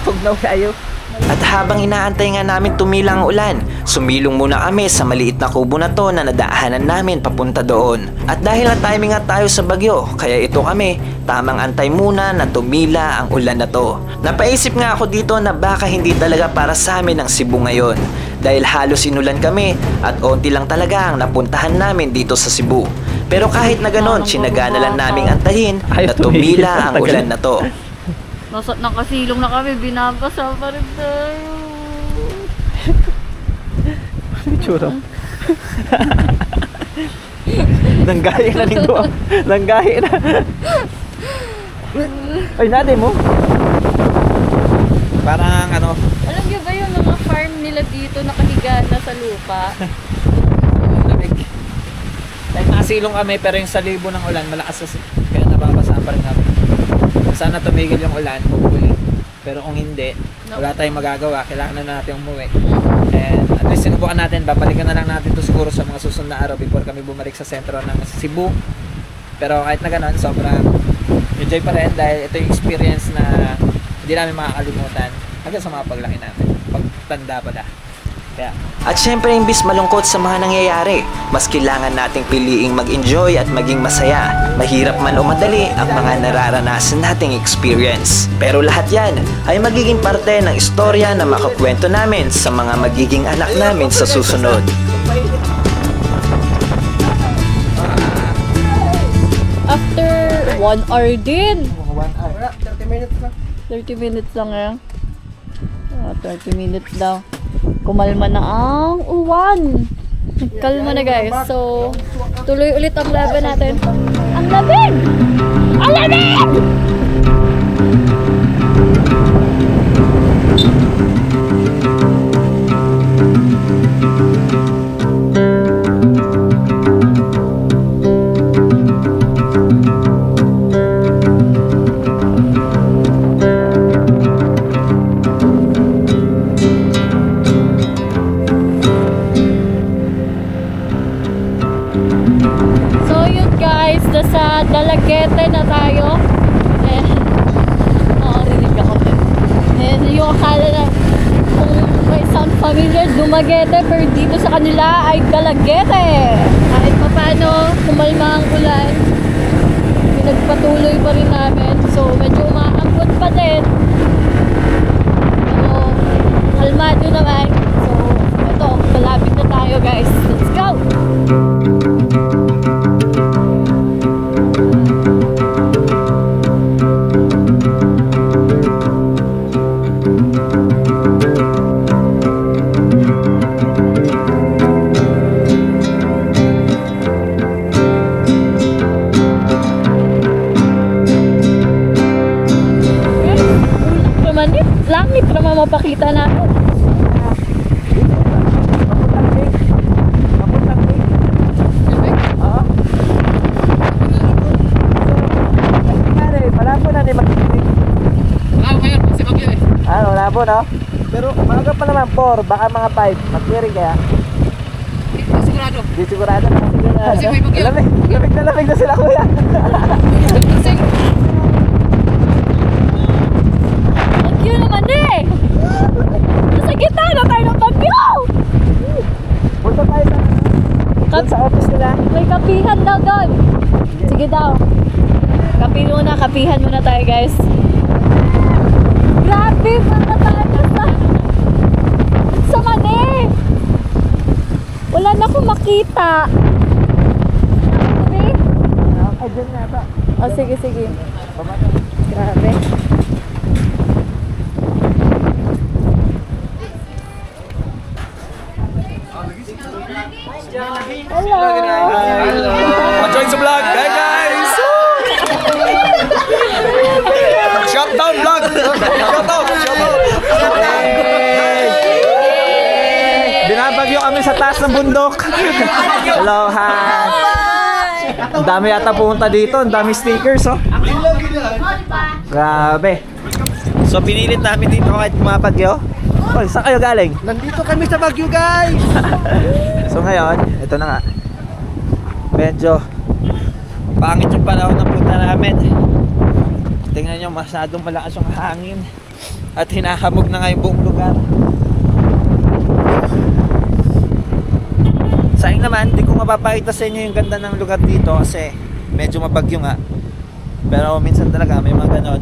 Tugnaw kayo? At habang inaantay nga namin tumila ang ulan, sumilong muna kami sa maliit na kubo na to na nadaanan namin papunta doon. At dahil na-timing nga tayo sa bagyo, kaya ito kami, tamang antay muna na tumila ang ulan na to. Napaisip nga ako dito na baka hindi talaga para sa amin ang Cebu ngayon. Dahil halos inulan kami at onti lang talaga ang napuntahan namin dito sa Cebu. Pero kahit na ganon, sinaga na lang naming antayin na tumila ang ulan na to. Nakasilong na kami, binabasa pa rin tayo. Itsura. Nanggahi na rin doon. Nanggahi na. Ay, natin mo. Parang Alam niyo ba yung mga farm nila dito nakahiga na sa lupa? lamig. Kahit nasilong kami pero yung salibo ng ulan malakas kasi. Kaya nababasa pa rin namin. Sana tumigil yung ulan, hopefully. Pero kung hindi, wala tayong magagawa. Kailangan na natin umuwi. And at least sinubukan natin, babalikan na lang natin ito siguro sa mga susunod na araw before kami bumalik sa sentro ng Cebu. Pero kahit na gano'n, sobrang enjoy pa rin dahil ito yung experience na hindi namin makakalimutan hanggang sa mga paglaki natin. Pagtanda pa na. Kaya. At syempre imbis malungkot sa mga nangyayari, mas kailangan nating piliing mag-enjoy at maging masaya. Mahirap man o madali ang mga nararanasan nating experience. Pero lahat yan ay magiging parte ng istorya na makakwento namin sa mga magiging anak namin sa susunod. After 1 hour din. 1 hour. 30 minutes na. 30 minutes lang 30 minutes daw. Kumalma na ang uwan. Kalma na guys. So, tuloy ulit ang laban natin. Ang lamig! Ang lamig! Sa Dalagete na tayo. Dumaguete, pero dito sa kanila ay Dalagete. Kahit pa paano, kumalma ang ulan, pinagpatuloy pa rin namin. So, medyo umaambot pa din. Pero, kalmado naman. So, ito, malapit na tayo guys. Let's go! Langit naman mapakita natin. Malabo na ni mag-tinig. Wala po, no? Pero maaga pa naman 4, baka mga 5. Mag-clearing kaya? Sigurado. Di sigurado na. Kasi may bagyo. Lamig na sila kuya. Bagyo naman eh! Nasa gitna na tayo ng bagyo! Punta tayo sa office nila. May kapihan daw doon. Sige daw. Kapihan muna tayo guys. Grabe, mga tayo sa mani. Wala na akong makita. Okay? Ay, dyan na ito. Oh, sige. Grabe. Hello. Join sa vlog. Hey guys! Shutdown vlog! Shutdown! Binabagyo kami sa taas ng bundok. Hello, hi! Ang dami yata pumunta dito. Ang dami stickers, oh. Grabe. So, pinilit namin dito kahit mapagyo. Oh, saan kayo galing? Nandito kami sa Baguio, guys. So ngayon, ito na nga. Medyo pangit yung panahon ng punta namin. Tingnan nyo, masyadong malakas yung hangin. At hinahamog na nga yung buong lugar. Sayang naman, di ko mapapakita sa inyo yung ganda ng lugar dito kasi medyo mabagyo nga. Pero minsan talaga may mga ganon.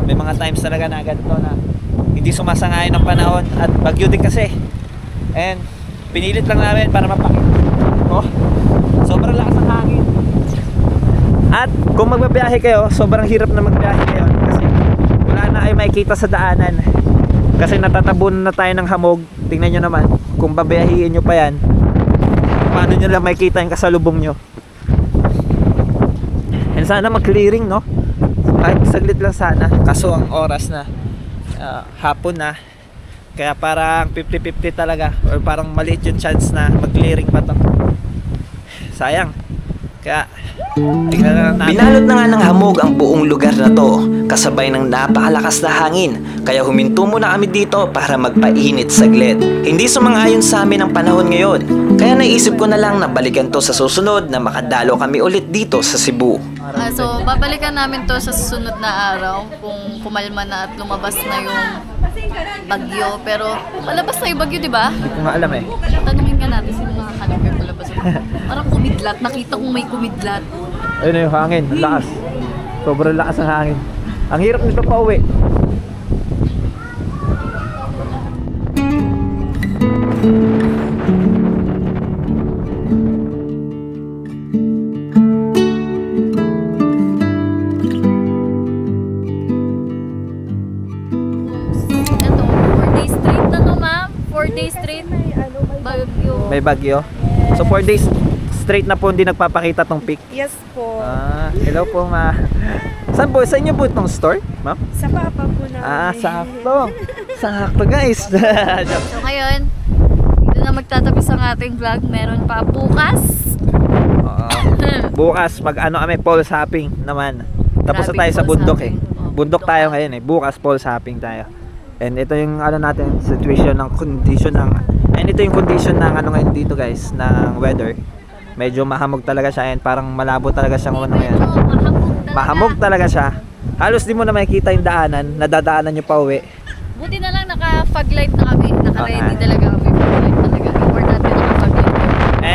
May mga times talaga na ganito na hindi sumasangayon ng panahon at bagyo din kasi. And pinilit lang namin para mapakita. Oh, sobrang lakas ng hangin. At kung magbabiyahe kayo, sobrang hirap na magbiyahe ngayon kasi wala na kayo makikita sa daanan. Kasi natatabunan na tayo ng hamog. Tingnan nyo naman, kung babiyahiin nyo pa yan, paano nyo lang makikita yung kasalubong nyo. And sana mag-clearing, no? Kahit saglit lang sana. Kaso ang oras na hapon na, kaya parang 50-50 talaga, or parang maliit yung chance na mag-clearing pa to. Sayang. Kaya tingnan na natin. Binalot na nga ng hamog ang buong lugar na to, kasabay ng napakalakas na hangin, kaya huminto muna kami dito para magpainit saglit. Hindi sumang-ayon sa amin ang panahon ngayon, kaya naisip ko na lang na balikan to sa susunod na makadalo kami ulit dito sa Cebu. So, babalikan namin to sa susunod na araw kung kumalma na at lumabas na yung bagyo. Pero, palabas na yung bagyo, di ba? Hindi ko nga alam eh. Tanungin nga natin sino makakalap yung palabas. Parang kumidlat. Nakita kong may kumidlat. Ayun na yung hangin, ang lakas. Sobrang lakas ng hangin. Ang hirap nito pa uwi. Ito, 4 days straight na to, ma'am. 4 days straight. Bagyo. May bagyo. So 4 days straight na po hindi nagpapakita tong pic. Yes po. Hello po ma. Saan po? Sa inyo po itong store, ma'am? Sa papa po namin. Sakto. Sakto guys. So ngayon, dito na magtatapos ang ating vlog. Meron pa bukas. Bukas pag ano kami, pole hopping naman. Tapos na Grabe, tayo sa pole bundok hopping. eh. Bundok tayo ngayon eh. Bukas pole hopping tayo. And ito yung ano natin, situation ng condition ng, and ito yung condition ng ano ngayon dito guys, ng weather. Medyo mahamog talaga siya and parang malabo talaga siyang ano ngayon. Mahamog talaga siya. Halos di mo na makikita yung daanan, nadadaanan nyo pa uwi. Buti na lang naka-fog light na kami. Naka-ready talaga kami. Fog light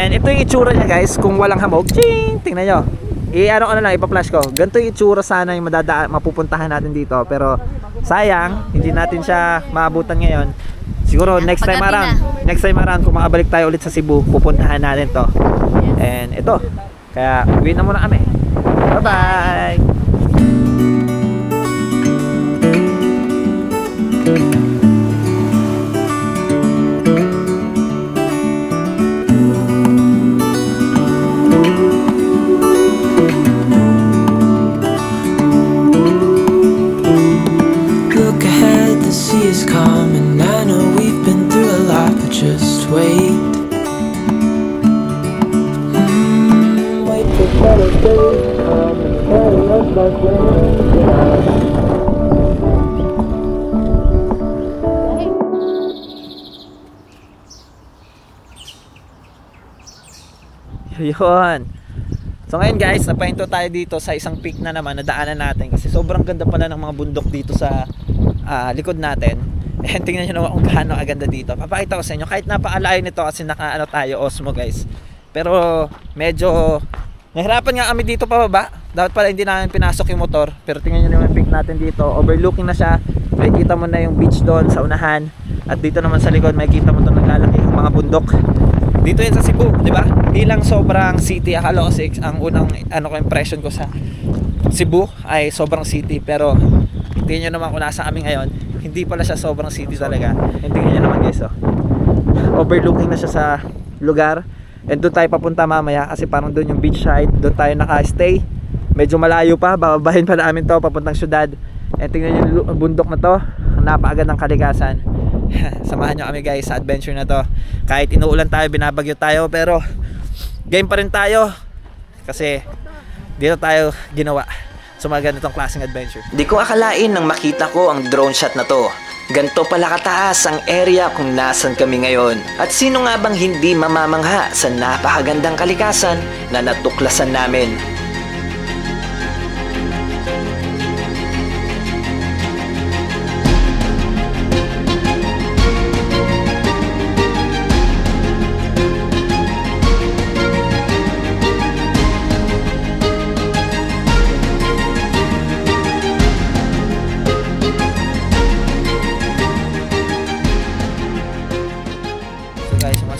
And ito yung itsura niya guys, kung walang hamog. Ching! Tingnan nyo. I-ano ko na lang, ipa-flash ko. Ganito yung itsura sana yung mapupuntahan natin dito. Pero sayang, hindi natin siya maabutan ngayon. Siguro next time around kung makabalik tayo ulit sa Cebu, pupuntahan natin to. And ito, kaya uwi na muna kami. Bye-bye! Is coming. I know we've been through a lot, but just wait. Wait for better days come and carry us like Yun. So ngayon guys, napahinto tayo dito sa isang peak na naman na daanan natin kasi sobrang ganda pala ng mga bundok dito sa likod natin. And tingnan nyo naman kung gaano aganda dito. Papakita ko sa inyo kahit napakalayo nito kasi nakaano tayo Osmo guys. Pero medyo nahirapan nga kami dito pababa. Dapat pala hindi namin pinasok yung motor. Pero tingnan nyo naman yung peak natin dito. Overlooking na siya. Makikita mo na yung beach doon sa unahan. At dito naman sa likod makikita mo ito naglalaki yung mga bundok. Dito yan sa Cebu, di ba? Hindi lang sobrang city. Akala ko ang unang impression ko sa Cebu ay sobrang city. Pero tingnan nyo naman kung nasa kami ngayon, hindi pala siya sobrang city talaga. And tingnan nyo naman guys, oh. Overlooking na siya sa lugar. And doon tayo papunta mamaya kasi parang doon yung beach side. Doon tayo naka-stay. Medyo malayo pa, bababahin pa namin to papuntang syudad. And tingnan nyo yung bundok na to. Napakagandang kalikasan. Samahan nyo kami guys sa adventure na to. Kahit inuulan tayo, binabagyo tayo, pero game pa rin tayo kasi dito tayo ginawa sa mga ganitong klaseng adventure. Di ko akalain nang makita ko ang drone shot na to. Ganto pala kataas ang area kung nasan kami ngayon. At sino nga bang hindi mamamangha sa napakagandang kalikasan na natuklasan namin.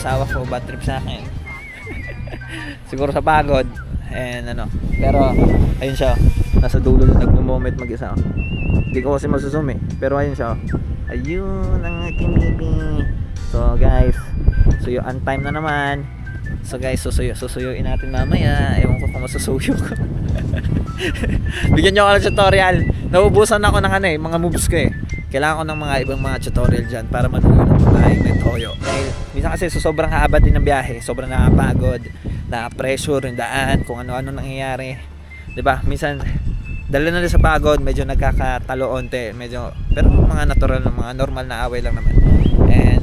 Asawa ko bad trip sa akin. Siguro sa pagod and pero ayun siya, nasa dulo na nagmo-moment mag-isa. Hindi ko kasi masusum pero ayun siya. Ayun ang aking baby. So guys, suyo on time na naman. So guys, susuyuin natin mamaya. Ewan ko kung masusuyo ko. Bigyan nyo ako ng tutorial. Naubusan ako ng mga moves ko Kailangan ko ng mga ibang mga tutorial dyan para manuyo ng pagkain ng toyo. Minsan kasi sobrang haba din ng biyahe, sobrang nakapagod, na-pressure yung daan, kung ano-ano nangyayari. Diba? Minsan, dala na rin sa pagod, medyo nagkakatalo onte, pero mga natural, mga normal na away lang naman. And,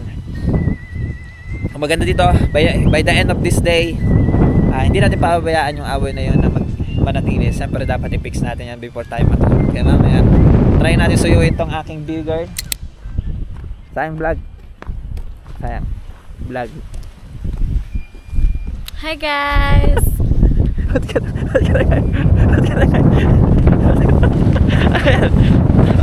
ang maganda dito, by the end of this day, hindi natin pababayaan yung away na yun na manatili. Siyempre dapat i-fix natin yan before tayo matulog. Kaya mamaya, try natin suyuin tong aking beer guard. Sayang vlog. Sayang vlog. Hi guys!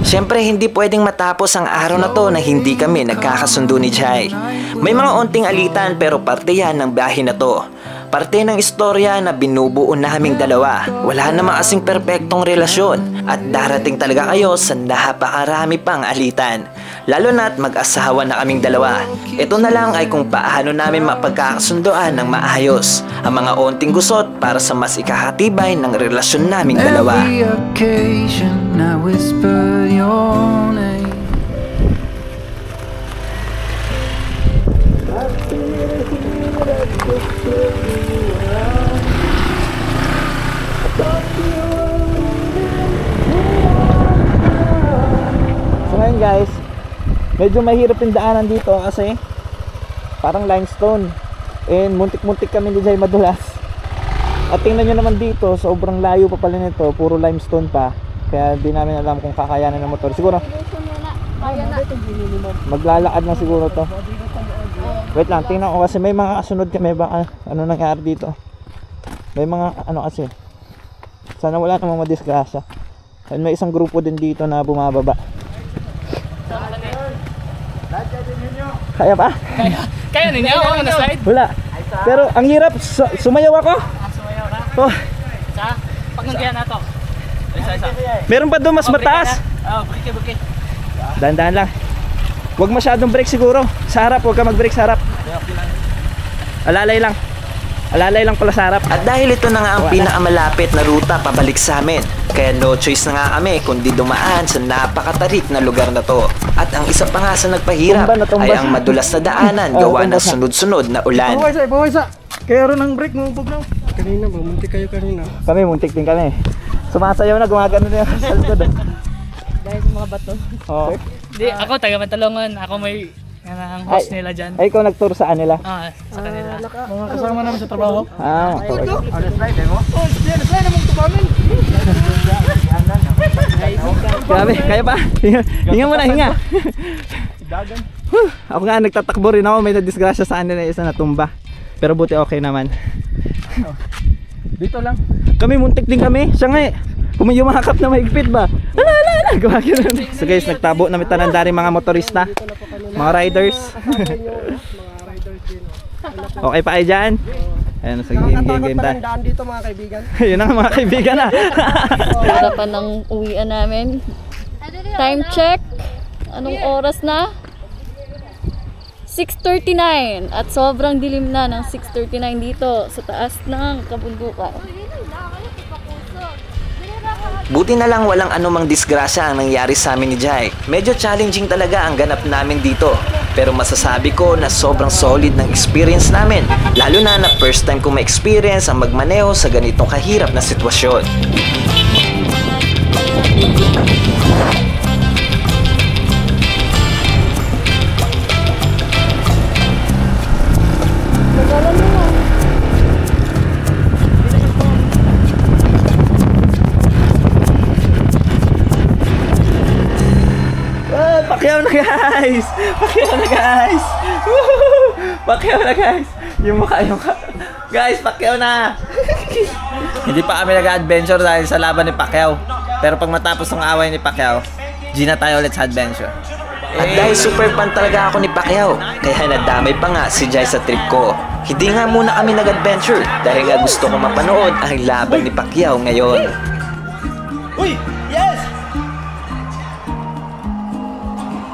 Siyempre hindi pwedeng matapos ang araw na to na hindi kami nagkakasundo ni Jai. May mga onting alitan pero parte yan ng biyahe na to. Parte ng istorya na binubuo naming dalawa. Wala namang kasing perpektong relasyon at darating talaga kayo sa napakarami pang alitan. Lalo na't mag-asawa na kaming dalawa. Ito na lang ay kung paano namin mapagkakasundoan ng maayos ang mga onting gusot para sa mas ikakatibay ng relasyon naming dalawa. Every occasion I whisper your name. So ngayon guys, medyo mahirap yung daanan dito kasi parang limestone and muntik-muntik kami di dyan madulas. At tingnan nyo naman dito, sobrang layo pa pala nito, puro limestone pa, kaya di namin alam kung kakayanan ng motor. Siguro maglalakad na siguro to Wait lang, tingnan ko kasi may mga kasunod kami ba ano nangyari dito. May mga ano kasi. Sana wala namang madisgrasya. And may isang grupo din dito na bumababa. Kaya pa? Kaya ninyo? Oo, na-slide? Wala. Pero ang hirap, sumayaw ako. Sumayaw ka? Oh. Sa? Pag nandiyan na to. Isa-isa. Meron pa doon mas mataas. Oo, buki. Dahan-dahan lang. Huwag masyadong brake siguro. Sa harap, huwag ka mag-brake sa harap. Alalay lang. Alalay lang pala sa harap. At dahil ito na nga ang pinakamalapit na ruta pabalik sa amin, kaya no choice na nga kami kundi dumaan sa napakatarik na lugar na to. At ang isa pa nga sa nagpahirap ay ang madulas na daanan gawa ng sunod-sunod na ulan. Bawasa. Kaya rin ang brake mo, bugnaw. Kanina, muntik kayo kanina. Kami, muntik din kami. Sumasayaw na, gumagano na yung salsod. Dahil sa mga bato. Oo. Di, ako taga Matalongan. Ako may ang host nila dyan. Ay, ikaw nag-tour saan nila? Sa kanila. Mga kasama namin sa trabaho. Okay. Slide mo? Oo, slide naman tubangan. Grabe, kaya pa? Hinga mo na, hinga. Ako nga, nagtatakbo rin ako. May nadisgrasya sa anin na isa natumba. Pero buti okay naman. Dito lang. Kami, muntik din kami. Siya nga eh. Kung may yumakap na mahigpit ba? Ala. So guys, nagtabo na may tanandari mga motorista. Mga riders. Okay pa kayo dyan? Ayan, sige, game tayo. Daan dito mga kaibigan. Yun ang mga kaibigan na. Harapan ng uwian namin. Time check. Anong oras na? 6:39 at sobrang dilim na ng 6:39 dito sa taas ng kabundukan. Buti na lang walang anumang disgrasya ang nangyari sa amin ni Jai. Medyo challenging talaga ang ganap namin dito. Pero masasabi ko na sobrang solid ng experience namin. Lalo na first time ko ma-experience ang magmaneho sa ganitong kahirap na sitwasyon. Pakyaw na guys! Pakyaw na guys! Woohoo! Pakyaw na guys! Yung mukha. Guys, pakyaw na! Hindi pa kami nag-adventure dahil sa laban ni Pacquiao. Pero pag matapos ng away ni Pacquiao, G na tayo ulit sa adventure. At dahil super fan talaga ako ni Pacquiao, kaya nadamay pa nga si Jai sa trip ko. Hindi nga muna kami nag-adventure dahil nga gusto ko mapanood ang laban ni Pacquiao ngayon. Uy! Yes!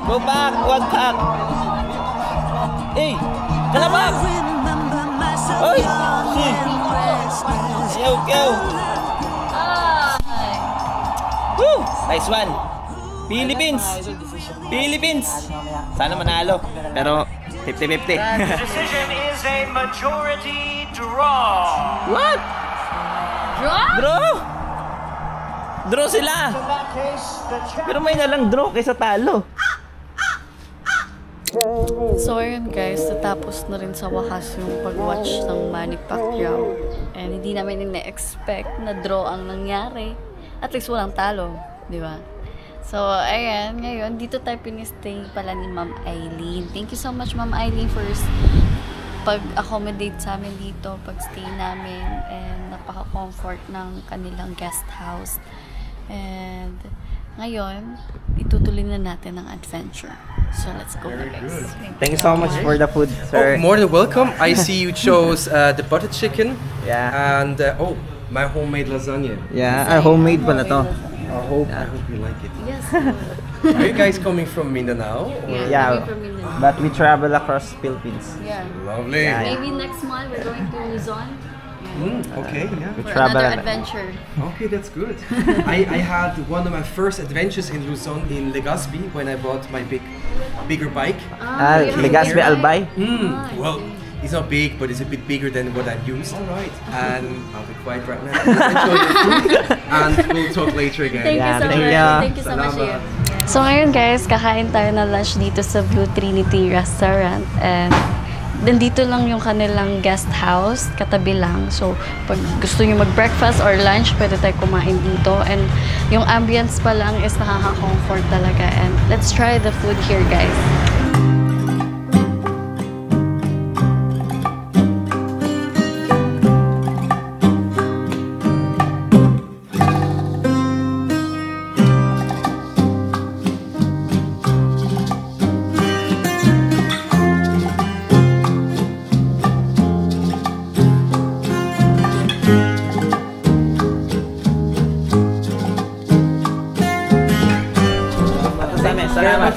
Go back! Wag back! Hey! Kalabak! Oy! Ayaw! Woo! Nice one! Philippines! Sana manalo. Pero 50-50. Decision is a majority draw. What? Draw? Draw sila! Pero may nalang draw kaysa talo. So ayun guys, natapos na rin sa wakas yung pag-watch ng Manny Pacquiao. And hindi namin na-expect na draw ang nangyari. At least walang talo, di ba? So ayan, ngayon dito tayo pinistay pala ni Ma'am Eileen. Thank you so much Ma'am Eileen for pag-accommodate sa amin dito, pag-stay namin. And napaka-comfort ng kanilang guest house. And ngayon, itutuloy na natin ang adventure. So let's go na guys. Thank you so much for the food, sir. More than welcome. I see you chose the butter chicken. Yeah. And my homemade lasagna. Yeah, homemade pala to. I hope you like it. Yes. Are you guys coming from Mindanao? Yeah, but we travel across Philippines. Yeah. Lovely. Yeah. Maybe next month we're going to Luzon. Okay, yeah. For another adventure. Okay, that's good. I had one of my first adventures in Luzon in Legazpi when I bought my bigger bike. Legazpi Albay? Well, it's not big, but it's a bit bigger than what I've used. All right. And I'll be quiet right now. Enjoy the food, and we'll talk later again. Thank you so much. Thank you so much. So ngayon guys, kakain tayo na lunch dito sa Blue Trinity Restaurant. And nandito lang yung kanilang guest house, katabi lang. So, pag gusto nyo mag-breakfast or lunch, pwede tayo kumain dito. And yung ambience pa lang is nakaka-comfort talaga. And let's try the food here, guys.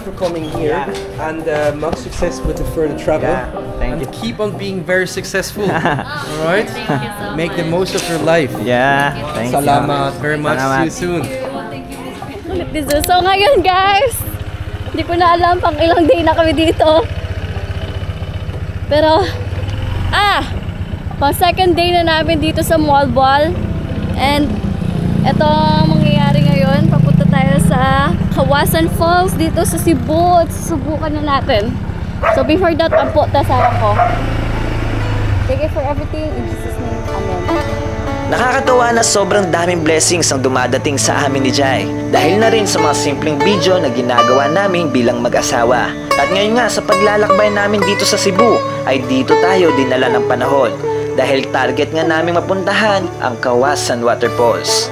for coming here, and much success with the further travel. Thank and you. keep on being very successful. All right. Thank you so Make much. the most of your life. Yeah, thank you. Salamat very much. Salamat. See you soon. So ngayon guys, hindi ko na alam pang ilang day na kami dito. Pero, pang second day na namin dito sa Moalboal. And, ito ang mangyayari ngayon. Papunta tayo sa Kawasan Falls dito sa Cebu. At susubukan na natin. So, before that, ang po, tasarang ko. Thank you for everything. In Jesus' name, Amen. Nakakatawa na sobrang daming blessings ang dumadating sa amin ni Jai. Dahil na rin sa mga simpleng video na ginagawa namin bilang mag-asawa. At ngayon nga sa paglalakbay namin dito sa Cebu, ay dito tayo dinala ng panahon. Dahil target nga namin mapuntahan ang Kawasan Waterfalls.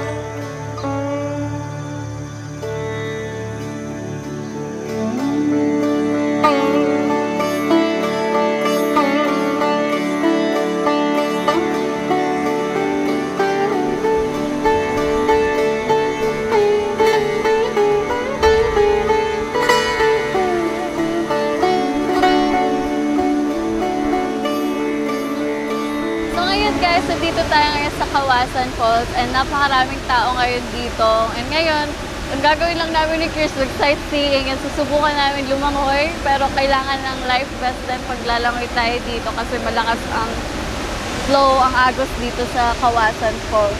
Guys, so dito tayo ngayon sa Kawasan Falls and napakaraming tao ngayon dito. And ngayon, ang gagawin lang namin ni Chris, mag-sightseeing and susubukan namin lumangoy. Pero kailangan ng life vest din paglalangoy tayo dito kasi malakas ang flow, ang agos dito sa Kawasan Falls.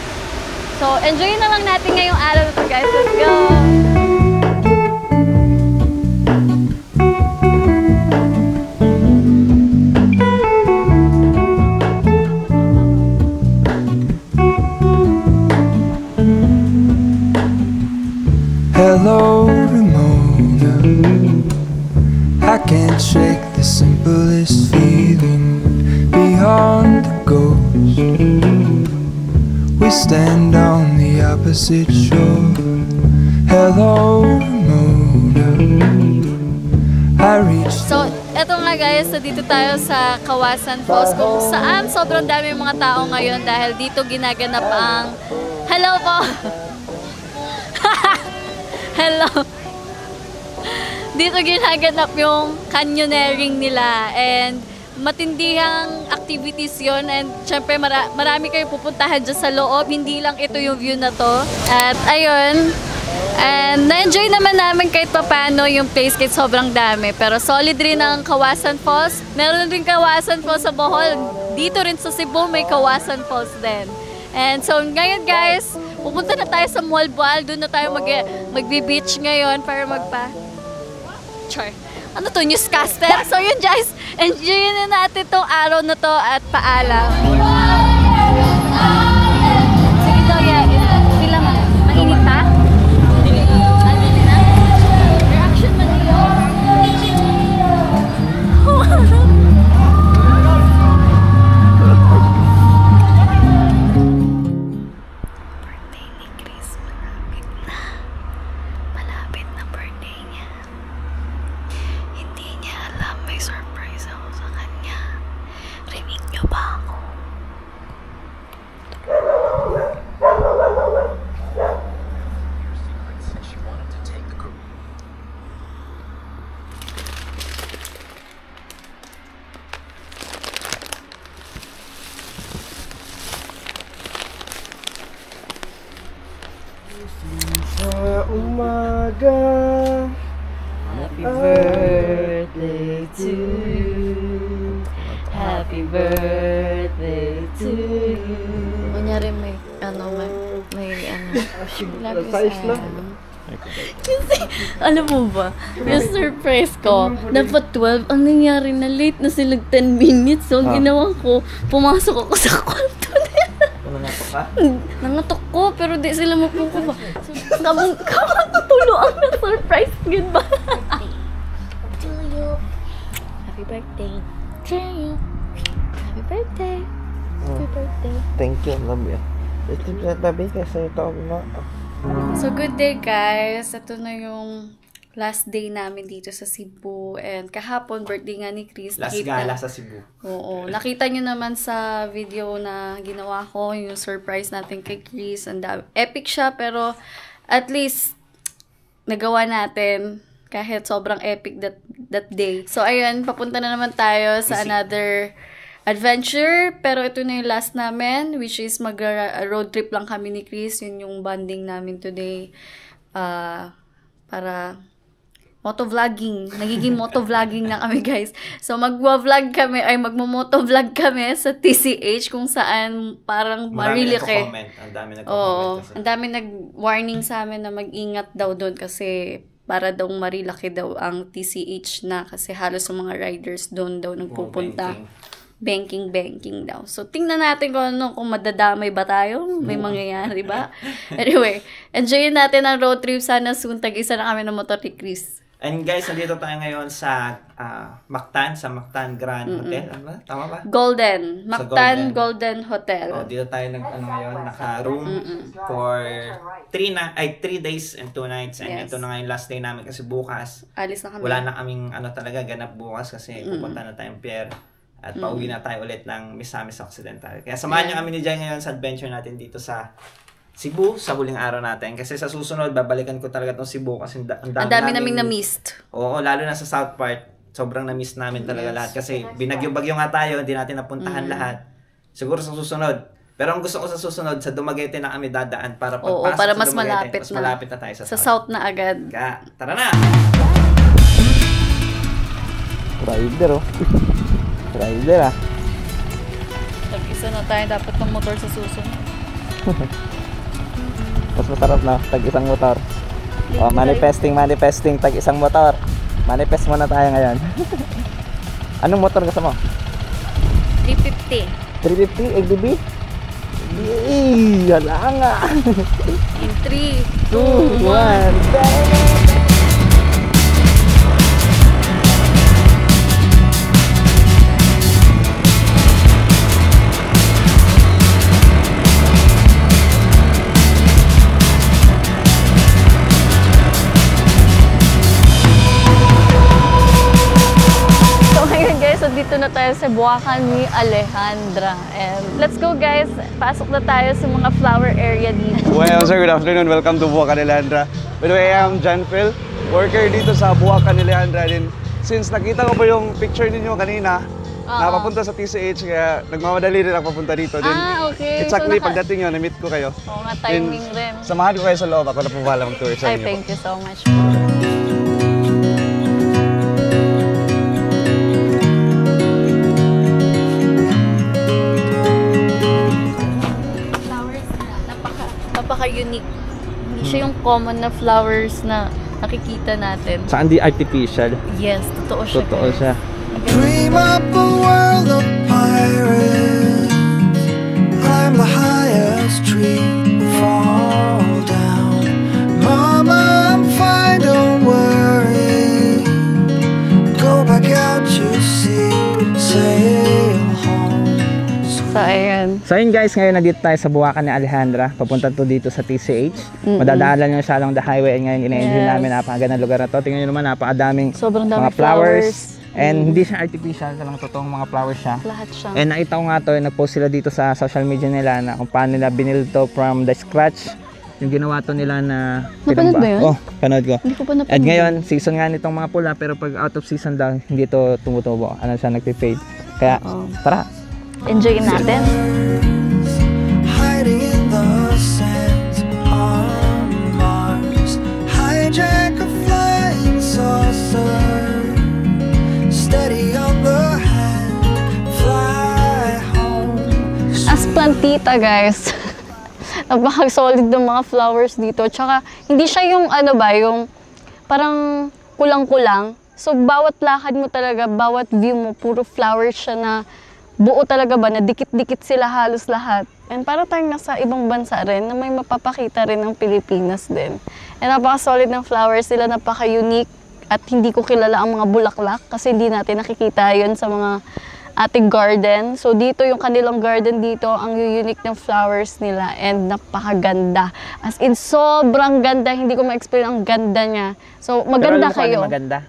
So, enjoy na lang natin ngayong araw na to guys. Let's go! Hello, Ramona. I can't shake the simplest feeling beyond the ghost. We stand on the opposite shore. Hello, Ramona. I reach. So, eto nga guys, so dito tayo sa Kawasan Falls kung saan sobrang dami yung mga tao ngayon dahil dito ginaganap ang... Hello po! Hello! Dito ginaganap yung canyoneering nila and matindihang activities yon and syempre marami kayo pupuntahan dyan sa loob, hindi lang ito yung view na to. At ayun, and na-enjoy naman namin kahit papano yung place kahit sobrang dami. Pero solid rin ang Kawasan Falls. Meron din Kawasan Falls sa Bohol. Dito rin sa Cebu may Kawasan Falls din. And so ngayon guys, pupunta na tayo sa Moalboal. Doon na tayo magbe-beach ngayon para Char. Ano to? Newscaster? So yun guys, enjoy na natin tong araw na to at paalam. Sige daw, sila mainit pa? Ano na? Reaction man yun. Sa umaga, happy birthday to you. Happy birthday to you. Kunyari may Size na. Kasi, alam mo ba, yung surprise ko, dapat 12, ang nangyari na late na silang 10 minutes. So, ang ginawa ko, pumasok ako sa kwarto nila. Nangatok ka? Nangatok ko, pero di sila mapuko ba. So, kamatuloan na surprise, yun ba? To you. Happy birthday. To you. Happy birthday. Happy birthday. Thank you, love you. Ito tabi kasi ito na. So, good day guys. Ito na yung last day namin dito sa Cebu. And kahapon, birthday nga ni Chris. Last gala sa Cebu. Oo. Nakita nyo naman sa video na ginawa ko, yung surprise natin kay Chris. And epic siya, pero at least nagawa natin. kahit sobrang epic that day. So, ayun, papunta na naman tayo sa another adventure. Pero ito na yung last namin, which is mag-road trip lang kami ni Chris. Yun yung bonding namin today. Para motovlogging. Nagiging motovlogging na kami, guys. So, magwa-vlog kami, ay magmo-motovlog kami sa TCH kung saan parang marilike. Ang dami nag-comment. Oo. Ang dami nag-warning sa amin na mag-ingat daw doon kasi para daw marilaki daw ang TCH na kasi halos yung mga riders doon daw nagpupunta. Banking daw. So, tingnan natin kung madadamay ba tayo. May mangyayari ba? Anyway, enjoyin natin ang road trip. Sana soon tag-isa na kami ng motor ni Chris. And guys, nandito tayo ngayon sa Mactan Grand Hotel. Ano ba? Tama ba? Golden. Mactan Golden Hotel. Oh, dito tayo ngayon, naka-room for 3 days and 2 nights. And ito na ngayon last day namin kasi bukas. Alis na kami. Wala na kaming talaga ganap bukas kasi pupunta na tayong Pierre. At pauwi na tayo ulit ng Misamis Occidental. Kaya samahan niyo kami ni Jai ngayon sa adventure natin dito sa Cebu sa huling araw natin. Kasi sa susunod, babalikan ko talaga itong Cebu kasi ang dami naming na-missed. Oo, lalo na sa South part. Sobrang na-miss namin talaga lahat. Kasi binagyo-bagyo nga tayo, hindi natin napuntahan lahat. Siguro sa susunod. Pero ang gusto ko sa susunod, sa Dumaguete na kami dadaan para pagpasok para sa mas Dumaguete, malapit malapit na tayo sa South na agad. Kaya, tara na! Rider, oh. Rider, ah. Tag-isa na tayo dapat ng motor sa susunod. Mas masarap na, tag-isang motor. Oh, manifesting, tag-isang motor. Manifest muna tayo ngayon. Anong motor gusto mo? 350. 350, XDB? Yay! Hala nga! In 3, 2, 1, dito na tayo sa Buwakan ni Alejandra. And let's go, guys. Pasok na tayo sa mga flower area dito. Well, sir, good afternoon. Welcome to Buwakan ni Alejandra. By the way, I am John Phil, worker dito sa Buwakan ni Alejandra. And since nakita ko po yung picture ninyo kanina, napapunta sa TCH, kaya nagmamadali rin ako papunta dito. Then, okay. Exactly, pagdating nyo, na-meet ko kayo. Oo nga, timing rin. Samahan ko kayo sa loob. Ako na po bahala mag-tour sa inyo. Thank you so much. Napaka-unique. Hindi siya yung common na flowers na nakikita natin. Saan di artificial? Yes, totoo siya. Totoo siya. Dream up a world of pirates, climb the highest tree, fall down. Mama, I'm fine, don't worry. Go back out to sea, sail home. So, ayan. So yun guys, ngayon nandito tayo sa Buwakan ni Alejandra. Papunta to dito sa TCH. Madadaanan nyo siya along the highway. Ngayon ina-enjoy namin, napakagandang lugar na to. Tingnan nyo naman, napakadaming mga flowers. And hindi siya artificial, talagang totoong mga flowers siya. Lahat siya. And nakita ko nga to, nag-post sila dito sa social media nila na kung paano nila binil to from the scratch. Yung ginawa to nila na... Napanood ba yun? Oh, panood ko. Hindi ko pa napanood. At ngayon, season nga nitong mga pula, pero pag out of season daw, hindi to tumutubo. Ano siya, nagpe-fade. Kaya, tara. Enjoyin natin. Hiding in the sands on Mars, hijack a flying saucer, steady on the hand, fly home. As plantita, guys. Napaka-solid ng mga flowers dito. Tsaka, hindi siya yung ano ba, yung parang kulang-kulang. So, bawat lakad mo talaga, bawat view mo, puro flowers siya na buo talaga ba, na dikit-dikit sila halos lahat. And para tayong nasa ibang bansa rin, na may mapapakita rin ng Pilipinas din. And napaka-solid ng flowers sila, napaka-unique. At hindi ko kilala ang mga bulaklak kasi hindi natin nakikita yun sa mga ating garden. So dito, yung kanilang garden dito, ang unique ng flowers nila and napakaganda. As in, sobrang ganda. Hindi ko ma-explain ang ganda niya. So maganda kayo. Pero maganda.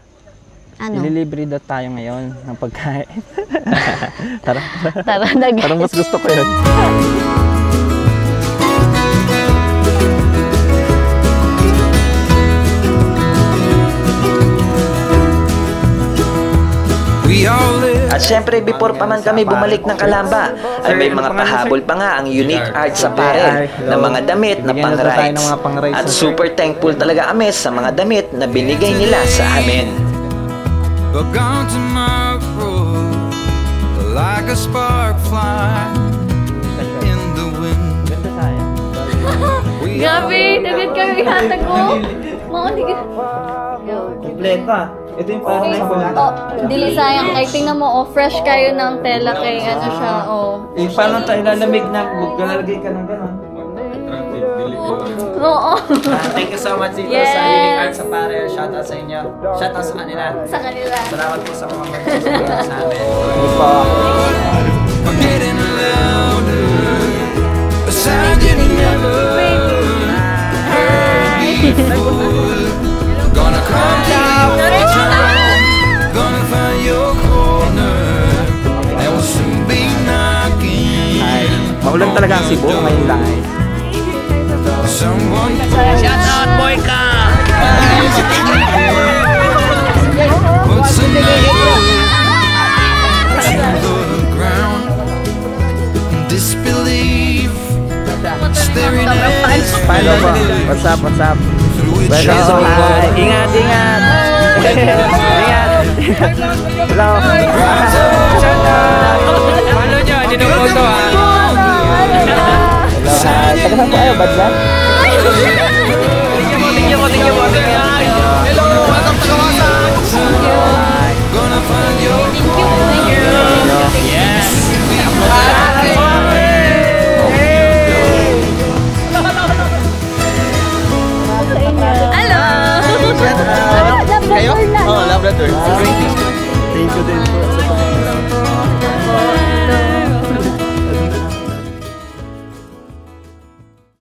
Ano? Ililibre daw tayo ngayon ng pagkain. Tara. Tara na, guys. Parang mas gusto ko yun. At syempre, before pa man kami bumalik ng Kalamba, ay may mga pahabol pa nga ang Unique Arts Apparel na mga damit na pang-rides. At super thankful talaga kami sa mga damit na binigay nila sa amin. But gone tomorrow, like a spark fly in the wind. Grabe, nagad kami hatag ko. Mauni ka. Kompleto ah. Ito yung parang sa bulat. Dili sayang. Ay, tingnan mo, fresh kayo ng tela kay ano siya, Eh, paano tayo lalamig na maglalagay ka ng gano'n? Oo. Thank you so much dito Yes. sa Unique Arts Apparel. Shoutout sa inyo. Shoutout sa kanila. Sa kanila. Salamat po sa mga mag-support sa amin. I'm getting louder, a sound you never heard before. Gonna come down, gonna find your corner, and we'll soon be knocking. Maulan talaga ang Cebu ngayon lang. Someone Shout out, Boyka! puts a knife to the ground. Disbelief, staring at his Paano po? What's up, what's up? through each Welcome so other. Ingat, ingat! Ingat! Hello! Follow nyo, hindi na photo ha. Hello, hi! Taga saan tayo, Badlan? Tingnan mo. Hello! Welcome to Kawasan! Gonna find your Yes! Hello! Kayo? Oh, Labrador. Thank you din po.